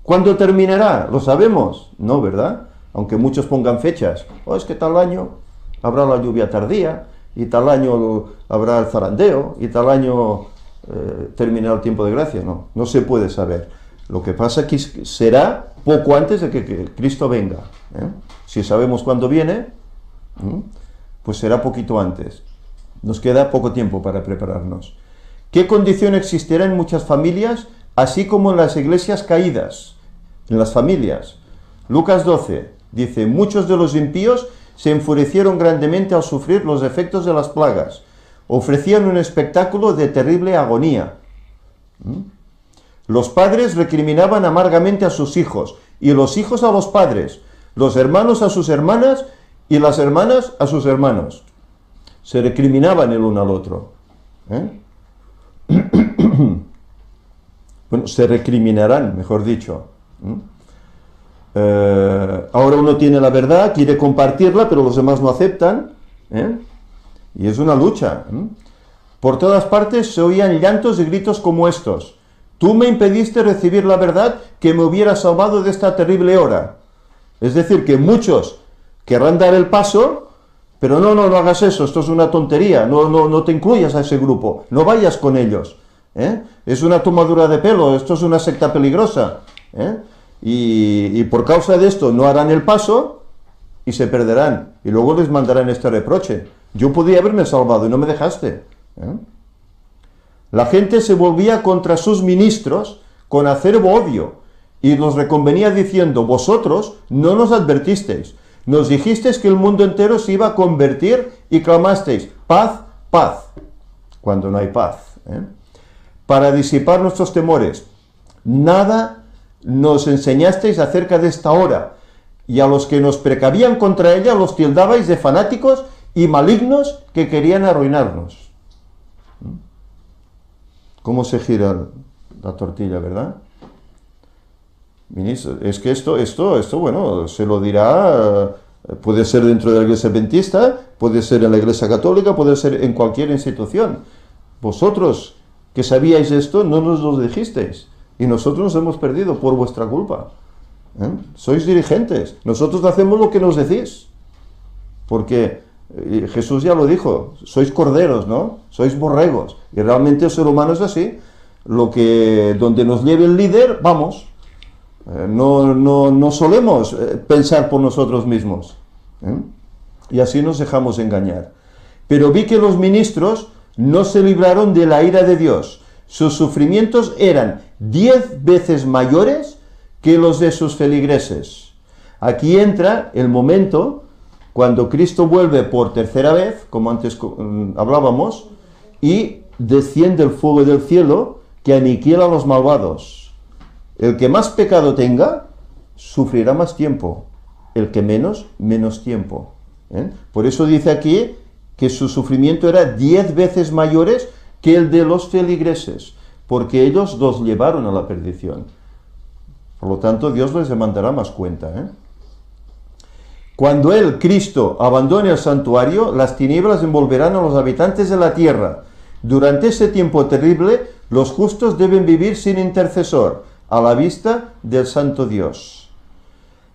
Speaker 2: ¿Cuándo terminará? ¿Lo sabemos? No, ¿verdad? Aunque muchos pongan fechas. Es que tal año habrá la lluvia tardía, y tal año habrá el zarandeo, y tal año terminará el tiempo de gracia. No se puede saber. Lo que pasa es que será poco antes de que Cristo venga. Si sabemos cuándo viene, pues será poquito antes. Nos queda poco tiempo para prepararnos. ¿Qué condición existirá en muchas familias, así como en las iglesias caídas? En las familias. Lucas 12 dice: muchos de los impíos se enfurecieron grandemente al sufrir los efectos de las plagas. Ofrecían un espectáculo de terrible agonía. Los padres recriminaban amargamente a sus hijos, y los hijos a los padres, los hermanos a sus hermanas, y las hermanas a sus hermanos. Se recriminaban el uno al otro. Bueno, se recriminarán, mejor dicho. Ahora uno tiene la verdad, quiere compartirla, pero los demás no aceptan. Y es una lucha. Por todas partes se oían llantos y gritos como estos: tú me impediste recibir la verdad que me hubiera salvado de esta terrible hora. Es decir, que muchos querrán dar el paso, pero no hagas eso, esto es una tontería, no te incluyas a ese grupo, no vayas con ellos. Es una tomadura de pelo, esto es una secta peligrosa. Y por causa de esto no harán el paso y se perderán. Y luego les mandarán este reproche: yo podía haberme salvado y no me dejaste. La gente se volvía contra sus ministros con acerbo odio y los reconvenía diciendo: vosotros no nos advertisteis, nos dijisteis que el mundo entero se iba a convertir y clamasteis: paz, paz, cuando no hay paz. para disipar nuestros temores. Nada nos enseñasteis acerca de esta hora, y a los que nos precavían contra ella los tildabais de fanáticos y malignos que querían arruinarnos. ¿Cómo se gira la tortilla, verdad? Ministro, es que esto, bueno, se lo dirá, puede ser dentro de la iglesia adventista, puede ser en la iglesia católica, puede ser en cualquier institución. Vosotros que sabíais esto, no nos lo dijisteis, y nosotros nos hemos perdido por vuestra culpa. Sois dirigentes, nosotros hacemos lo que nos decís, porque Jesús ya lo dijo, sois corderos, ¿no? Sois borregos, y realmente el ser humano es así, donde nos lleve el líder, vamos. No solemos pensar por nosotros mismos, y así nos dejamos engañar. Pero vi que los ministros no se libraron de la ira de Dios. Sus sufrimientos eran 10 veces mayores que los de sus feligreses. Aquí entra el momento cuando Cristo vuelve por tercera vez, como antes hablábamos, y desciende el fuego del cielo que aniquila a los malvados. El que más pecado tenga, sufrirá más tiempo. El que menos tiempo. Por eso dice aquí que su sufrimiento era 10 veces mayores que el de los feligreses, porque ellos los llevaron a la perdición. Por lo tanto, Dios les demandará más cuenta. Cuando Él, Cristo, abandone el santuario, las tinieblas envolverán a los habitantes de la tierra. Durante ese tiempo terrible, los justos deben vivir sin intercesor, a la vista del santo Dios.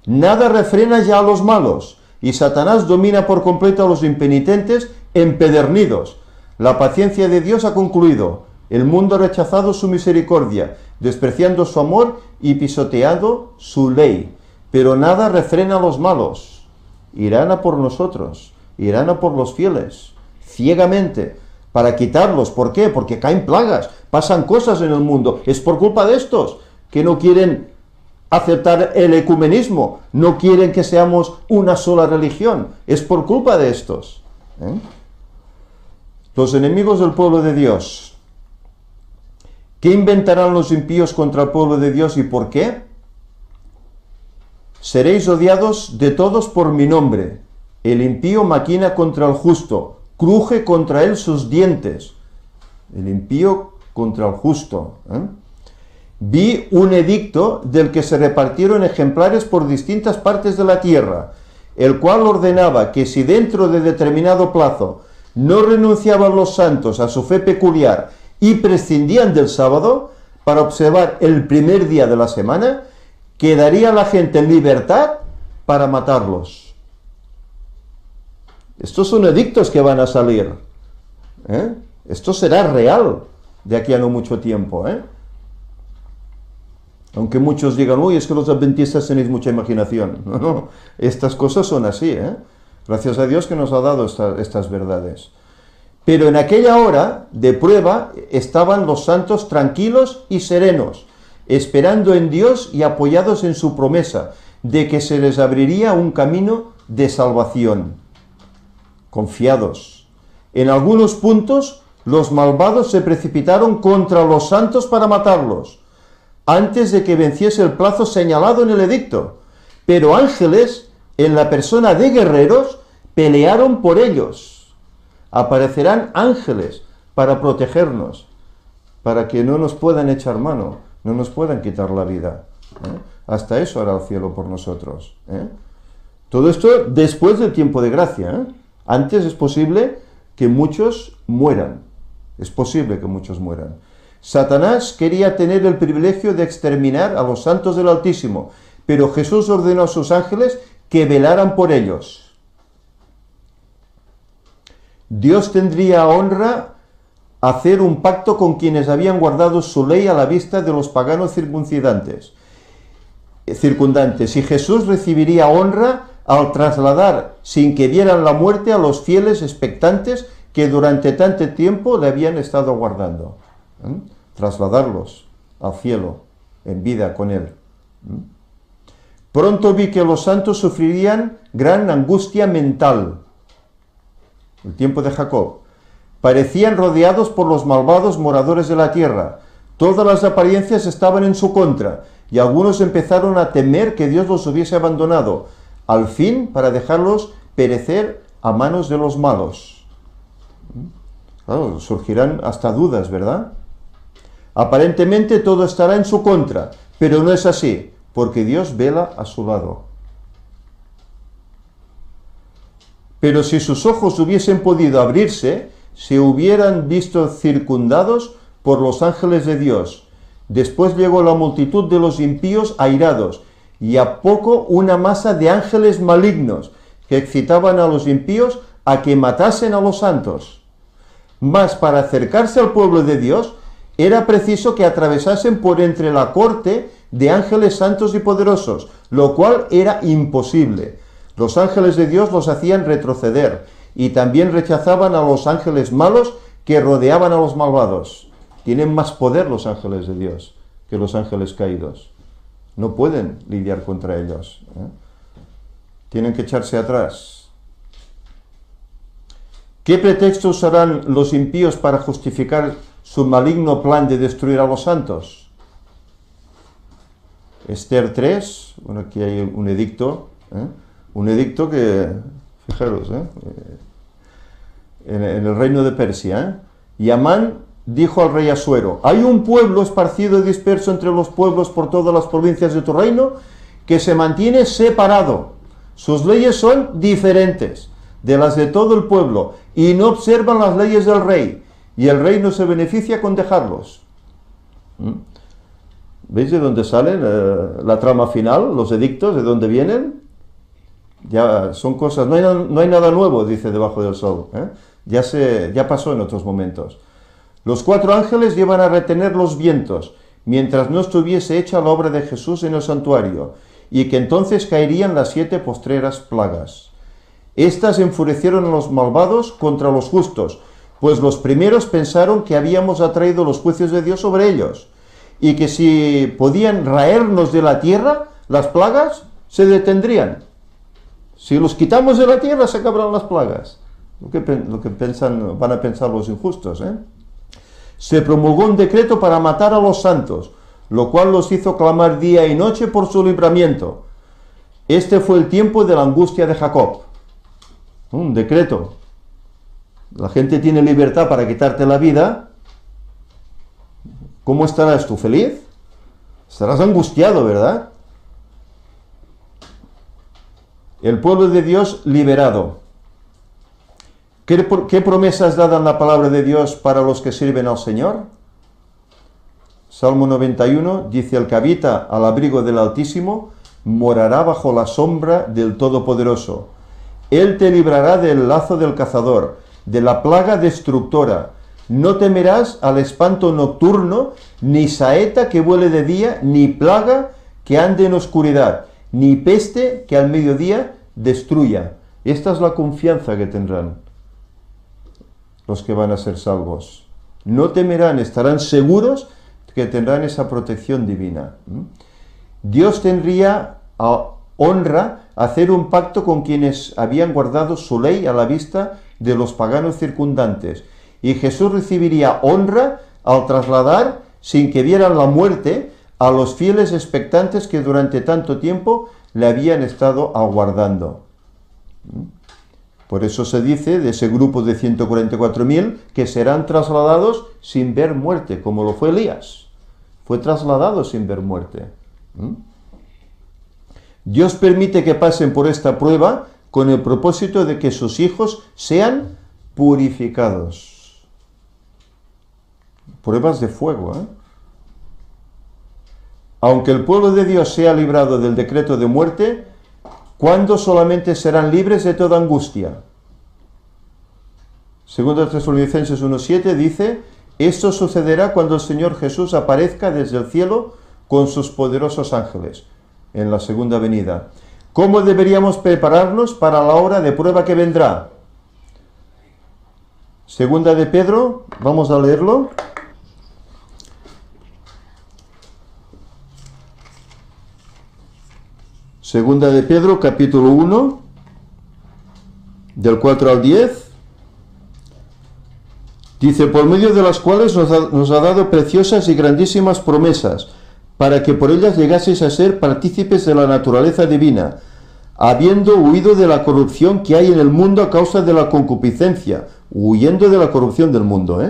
Speaker 2: Nada refrena ya a los malos, y Satanás domina por completo a los impenitentes empedernidos. La paciencia de Dios ha concluido. El mundo ha rechazado su misericordia, despreciando su amor y pisoteado su ley. Pero nada refrena a los malos. Irán a por nosotros, irán a por los fieles, ciegamente, para quitarlos. ¿Por qué? Porque caen plagas, pasan cosas en el mundo. Es por culpa de estos que no quieren aceptar el ecumenismo, no quieren que seamos una sola religión. Es por culpa de estos. Los enemigos del pueblo de Dios. ¿Qué inventarán los impíos contra el pueblo de Dios y por qué? Seréis odiados de todos por mi nombre. El impío maquina contra el justo, cruje contra él sus dientes. El impío contra el justo. Vi un edicto del que se repartieron ejemplares por distintas partes de la tierra, el cual ordenaba que si dentro de determinado plazo no renunciaban los santos a su fe peculiar y prescindían del sábado para observar el primer día de la semana, quedaría la gente en libertad para matarlos. Estos son edictos que van a salir. Esto será real de aquí a no mucho tiempo. Aunque muchos digan, uy, es que los adventistas tenéis mucha imaginación. No, estas cosas son así. Gracias a Dios que nos ha dado estas verdades. Pero en aquella hora de prueba estaban los santos tranquilos y serenos, esperando en Dios y apoyados en su promesa de que se les abriría un camino de salvación. Confiados. En algunos puntos, los malvados se precipitaron contra los santos para matarlos, antes de que venciese el plazo señalado en el edicto. Pero ángeles, en la persona de guerreros, pelearon por ellos. Aparecerán ángeles para protegernos, para que no nos puedan echar mano, no nos puedan quitar la vida. Hasta eso hará el cielo por nosotros. Todo esto después del tiempo de gracia. Antes es posible que muchos mueran. Es posible que muchos mueran. Satanás quería tener el privilegio de exterminar a los santos del Altísimo, pero Jesús ordenó a sus ángeles que velaran por ellos. Dios tendría honra hacer un pacto con quienes habían guardado su ley a la vista de los paganos circundantes, y Jesús recibiría honra al trasladar sin que vieran la muerte a los fieles expectantes que durante tanto tiempo le habían estado aguardando. Trasladarlos al cielo en vida con Él. Pronto vi que los santos sufrirían gran angustia mental. El tiempo de Jacob. Parecían rodeados por los malvados moradores de la tierra. Todas las apariencias estaban en su contra, y algunos empezaron a temer que Dios los hubiese abandonado, al fin para dejarlos perecer a manos de los malos. Claro, surgirán hasta dudas, ¿verdad? Aparentemente todo estará en su contra, pero no es así, porque Dios vela a su lado. Pero si sus ojos hubiesen podido abrirse, se hubieran visto circundados por los ángeles de Dios. Después llegó la multitud de los impíos airados, y a poco una masa de ángeles malignos que excitaban a los impíos a que matasen a los santos. Mas para acercarse al pueblo de Dios era preciso que atravesasen por entre la corte de ángeles santos y poderosos, lo cual era imposible. Los ángeles de Dios los hacían retroceder, y también rechazaban a los ángeles malos que rodeaban a los malvados. Tienen más poder los ángeles de Dios que los ángeles caídos. No pueden lidiar contra ellos, ¿eh? Tienen que echarse atrás. ¿Qué pretexto usarán los impíos para justificar su maligno plan de destruir a los santos? Esther 3, bueno, aquí hay un edicto, un edicto que, fijaros, en el reino de Persia, y Amán dijo al rey Asuero: hay un pueblo esparcido y disperso entre los pueblos por todas las provincias de tu reino, que se mantiene separado. Sus leyes son diferentes de las de todo el pueblo, y no observan las leyes del rey, y el rey no se beneficia con dejarlos. ¿Veis de dónde salen la trama final, los edictos, de dónde vienen? Ya son cosas, no hay nada nuevo, dice debajo del sol, ya pasó en otros momentos. Los 4 ángeles llevan a retener los vientos, mientras no estuviese hecha la obra de Jesús en el santuario, y que entonces caerían las 7 postreras plagas. Estas enfurecieron a los malvados contra los justos, pues los primeros pensaron que habíamos atraído los juicios de Dios sobre ellos, y que si podían raernos de la tierra, las plagas se detendrían. Si los quitamos de la tierra, se acabarán las plagas. Lo que van a pensar los injustos, Se promulgó un decreto para matar a los santos, lo cual los hizo clamar día y noche por su libramiento. Este fue el tiempo de la angustia de Jacob. Un decreto. La gente tiene libertad para quitarte la vida. ¿Cómo estarás tú? ¿Feliz? Estarás angustiado, ¿verdad? El pueblo de Dios liberado. ¿Qué promesas dadas en la palabra de Dios para los que sirven al Señor? Salmo 91 dice: el que habita al abrigo del Altísimo morará bajo la sombra del Todopoderoso. Él te librará del lazo del cazador, de la plaga destructora. No temerás al espanto nocturno, ni saeta que vuele de día, ni plaga que ande en oscuridad, ni peste que al mediodía destruya. Esta es la confianza que tendrán los que van a ser salvos. No temerán, estarán seguros que tendrán esa protección divina. Dios tendría honra hacer un pacto con quienes habían guardado su ley a la vista de los paganos circundantes, y Jesús recibiría honra al trasladar, sin que vieran la muerte, a los fieles expectantes que durante tanto tiempo le habían estado aguardando. Por eso se dice de ese grupo de 144.000 que serán trasladados sin ver muerte, como lo fue Elías. Fue trasladado sin ver muerte. Dios permite que pasen por esta prueba con el propósito de que sus hijos sean purificados. Pruebas de fuego, Aunque el pueblo de Dios sea librado del decreto de muerte, ¿cuándo solamente serán libres de toda angustia? Segundo Tesalonicenses 1:7 dice: esto sucederá cuando el Señor Jesús aparezca desde el cielo con sus poderosos ángeles, en la segunda venida. ¿Cómo deberíamos prepararnos para la hora de prueba que vendrá? Segunda de Pedro, vamos a leerlo. Segunda de Pedro, capítulo 1, del 4 al 10. Dice, por medio de las cuales nos ha dado preciosas y grandísimas promesas, para que por ellas llegaseis a ser partícipes de la naturaleza divina, habiendo huido de la corrupción que hay en el mundo a causa de la concupiscencia, huyendo de la corrupción del mundo,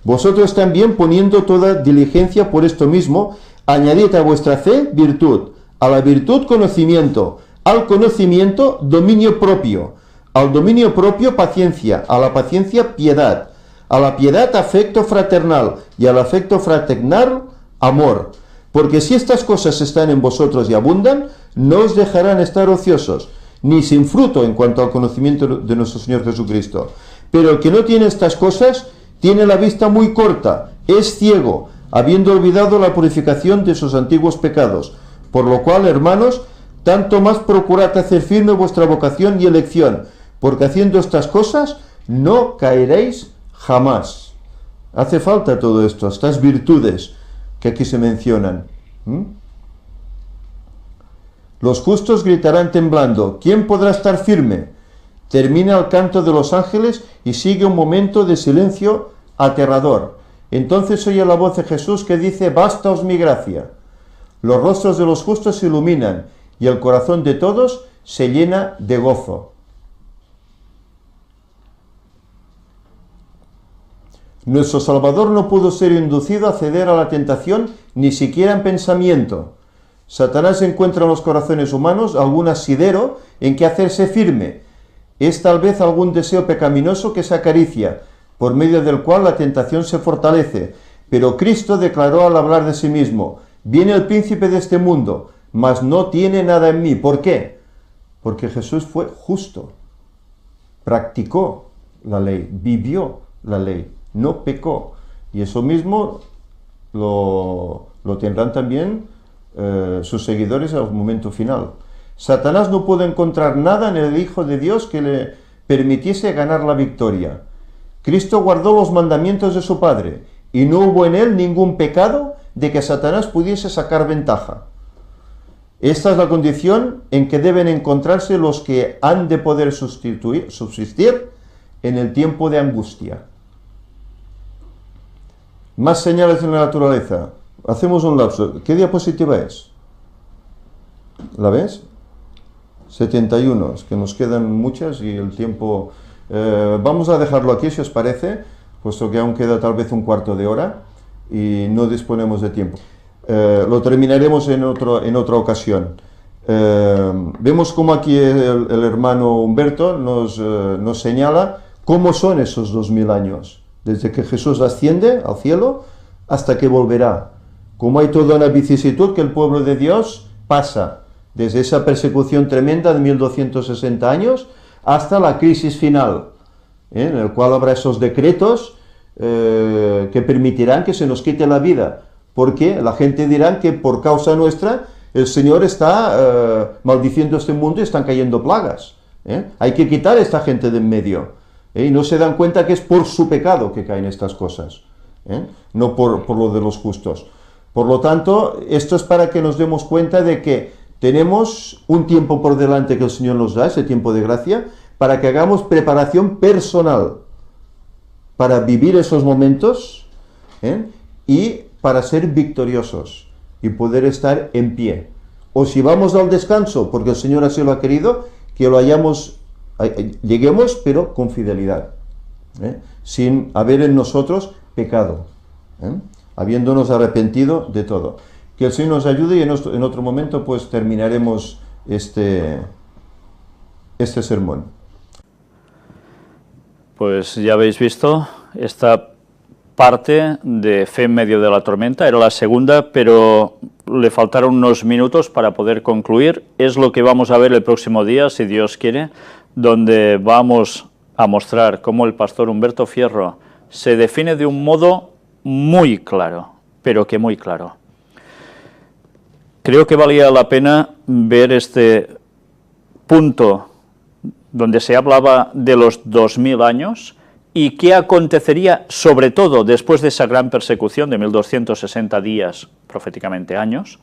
Speaker 2: Vosotros también, poniendo toda diligencia por esto mismo, añadid a vuestra fe virtud, a la virtud conocimiento, al conocimiento dominio propio, al dominio propio paciencia, a la paciencia piedad, a la piedad afecto fraternal y al afecto fraternal amor. Porque si estas cosas están en vosotros y abundan, no os dejarán estar ociosos, ni sin fruto en cuanto al conocimiento de nuestro Señor Jesucristo. Pero el que no tiene estas cosas, tiene la vista muy corta, es ciego, habiendo olvidado la purificación de sus antiguos pecados. Por lo cual, hermanos, tanto más procurad hacer firme vuestra vocación y elección, porque haciendo estas cosas, no caeréis jamás. Hace falta todo esto, estas virtudes que aquí se mencionan. Los justos gritarán temblando, ¿quién podrá estar firme? Termina el canto de los ángeles y sigue un momento de silencio aterrador. Entonces oye la voz de Jesús que dice, bastaos mi gracia. Los rostros de los justos se iluminan y el corazón de todos se llena de gozo. Nuestro Salvador no pudo ser inducido a ceder a la tentación ni siquiera en pensamiento. Satanás encuentra en los corazones humanos algún asidero en que hacerse firme. Es tal vez algún deseo pecaminoso que se acaricia, por medio del cual la tentación se fortalece. Pero Cristo declaró al hablar de sí mismo, viene el príncipe de este mundo, mas no tiene nada en mí. ¿Por qué? Porque Jesús fue justo, practicó la ley, vivió la ley, no pecó. Y eso mismo lo tendrán también sus seguidores al momento final. Satanás no pudo encontrar nada en el Hijo de Dios que le permitiese ganar la victoria. Cristo guardó los mandamientos de su Padre y no hubo en él ningún pecado de que Satanás pudiese sacar ventaja. Esta es la condición en que deben encontrarse los que han de poder subsistir en el tiempo de angustia. Más señales en la naturaleza. Hacemos un lapso. ¿Qué diapositiva es? ¿La ves? 71, es que nos quedan muchas y el tiempo... vamos a dejarlo aquí si os parece, puesto que aún queda tal vez un cuarto de hora y no disponemos de tiempo. Lo terminaremos en otra ocasión. Vemos como aquí el hermano Humberto nos señala cómo son esos 2000 años, desde que Jesús asciende al cielo hasta que volverá. Cómo hay toda una vicisitud que el pueblo de Dios pasa, desde esa persecución tremenda de 1260 años hasta la crisis final, en el cual habrá esos decretos que permitirán que se nos quite la vida, porque la gente dirá que por causa nuestra el Señor está maldiciendo este mundo y están cayendo plagas. Hay que quitar a esta gente de en medio, y no se dan cuenta que es por su pecado que caen estas cosas, no por lo de los justos. Por lo tanto, esto es para que nos demos cuenta de que tenemos un tiempo por delante que el Señor nos da, ese tiempo de gracia, para que hagamos preparación personal para vivir esos momentos y para ser victoriosos y poder estar en pie. O si vamos al descanso, porque el Señor así lo ha querido, que lleguemos, pero con fidelidad, sin haber en nosotros pecado, habiéndonos arrepentido de todo. Que el Señor nos ayude y en otro momento pues terminaremos este sermón.
Speaker 1: Pues ya habéis visto, esta parte de Fe en medio de la tormenta era la segunda, pero le faltaron unos minutos para poder concluir. Es lo que vamos a ver el próximo día, si Dios quiere, donde vamos a mostrar cómo el pastor Humberto Fierro se define de un modo muy claro, pero que muy claro. Creo que valía la pena ver este punto donde se hablaba de los 2000 años y qué acontecería, sobre todo después de esa gran persecución de 1260 días, proféticamente años,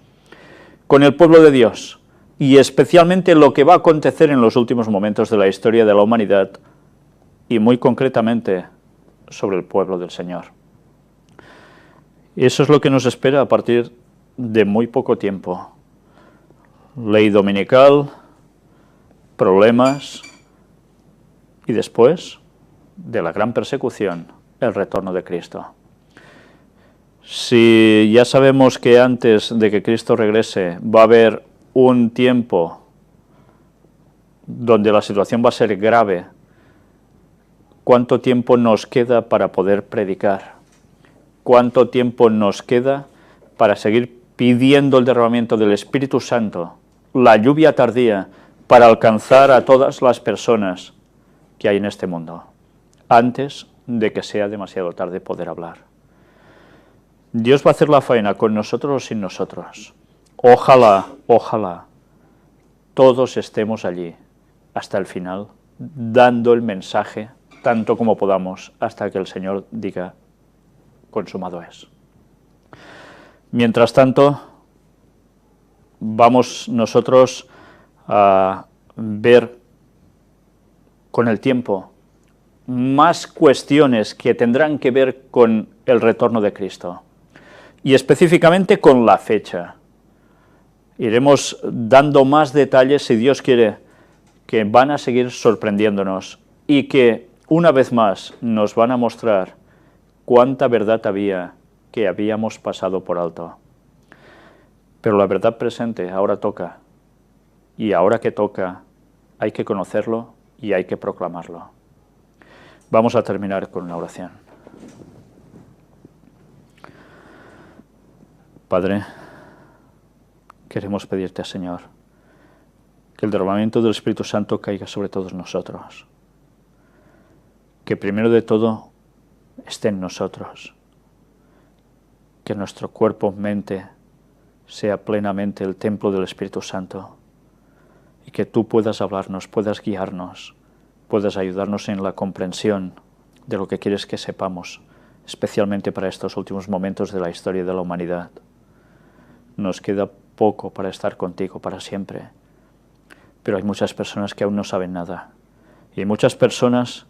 Speaker 1: con el pueblo de Dios, y especialmente lo que va a acontecer en los últimos momentos de la historia de la humanidad, y muy concretamente sobre el pueblo del Señor. Y eso es lo que nos espera a partir de muy poco tiempo. Ley dominical, problemas y después de la gran persecución, el retorno de Cristo. Si ya sabemos que antes de que Cristo regrese va a haber un tiempo donde la situación va a ser grave, ¿cuánto tiempo nos queda para poder predicar? ¿Cuánto tiempo nos queda para seguir pidiendo el derramamiento del Espíritu Santo, la lluvia tardía, para alcanzar a todas las personas que hay en este mundo, antes de que sea demasiado tarde poder hablar? Dios va a hacer la faena con nosotros o sin nosotros. Ojalá, ojalá, todos estemos allí hasta el final, dando el mensaje tanto como podamos, hasta que el Señor diga, consumado es. Mientras tanto, vamos nosotros a ver con el tiempo más cuestiones que tendrán que ver con el retorno de Cristo, y específicamente con la fecha. Iremos dando más detalles, si Dios quiere, que van a seguir sorprendiéndonos y que una vez más nos van a mostrar cuánta verdad había que habíamos pasado por alto. Pero la verdad presente ahora toca, y ahora que toca hay que conocerlo y hay que proclamarlo. Vamos a terminar con una oración. Padre, queremos pedirte, Señor, que el derramamiento del Espíritu Santo caiga sobre todos nosotros. Que primero de todo esté en nosotros. Que nuestro cuerpo, mente, sea plenamente el templo del Espíritu Santo. Y que tú puedas hablarnos, puedas guiarnos, puedas ayudarnos en la comprensión de lo que quieres que sepamos, especialmente para estos últimos momentos de la historia de la humanidad. Nos queda poco para estar contigo para siempre, pero hay muchas personas que aún no saben nada, y hay muchas personas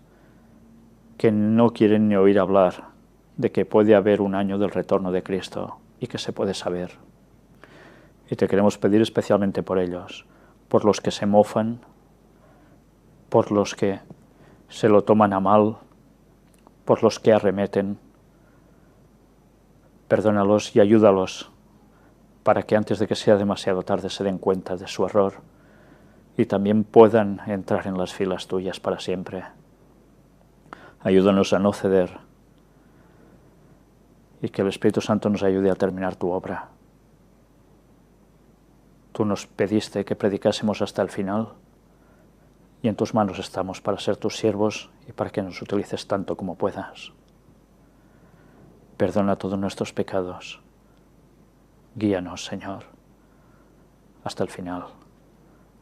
Speaker 1: que no quieren ni oír hablar de que puede haber un año del retorno de Cristo y que se puede saber. Y te queremos pedir especialmente por ellos, por los que se mofan, por los que se lo toman a mal, por los que arremeten. Perdónalos y ayúdalos para que antes de que sea demasiado tarde se den cuenta de su error y también puedan entrar en las filas tuyas para siempre. Ayúdanos a no ceder y que el Espíritu Santo nos ayude a terminar tu obra. Tú nos pediste que predicásemos hasta el final y en tus manos estamos para ser tus siervos y para que nos utilices tanto como puedas. Perdona todos nuestros pecados. Guíanos, Señor, hasta el final.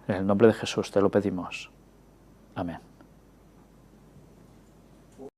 Speaker 1: En el nombre de Jesús te lo pedimos. Amén.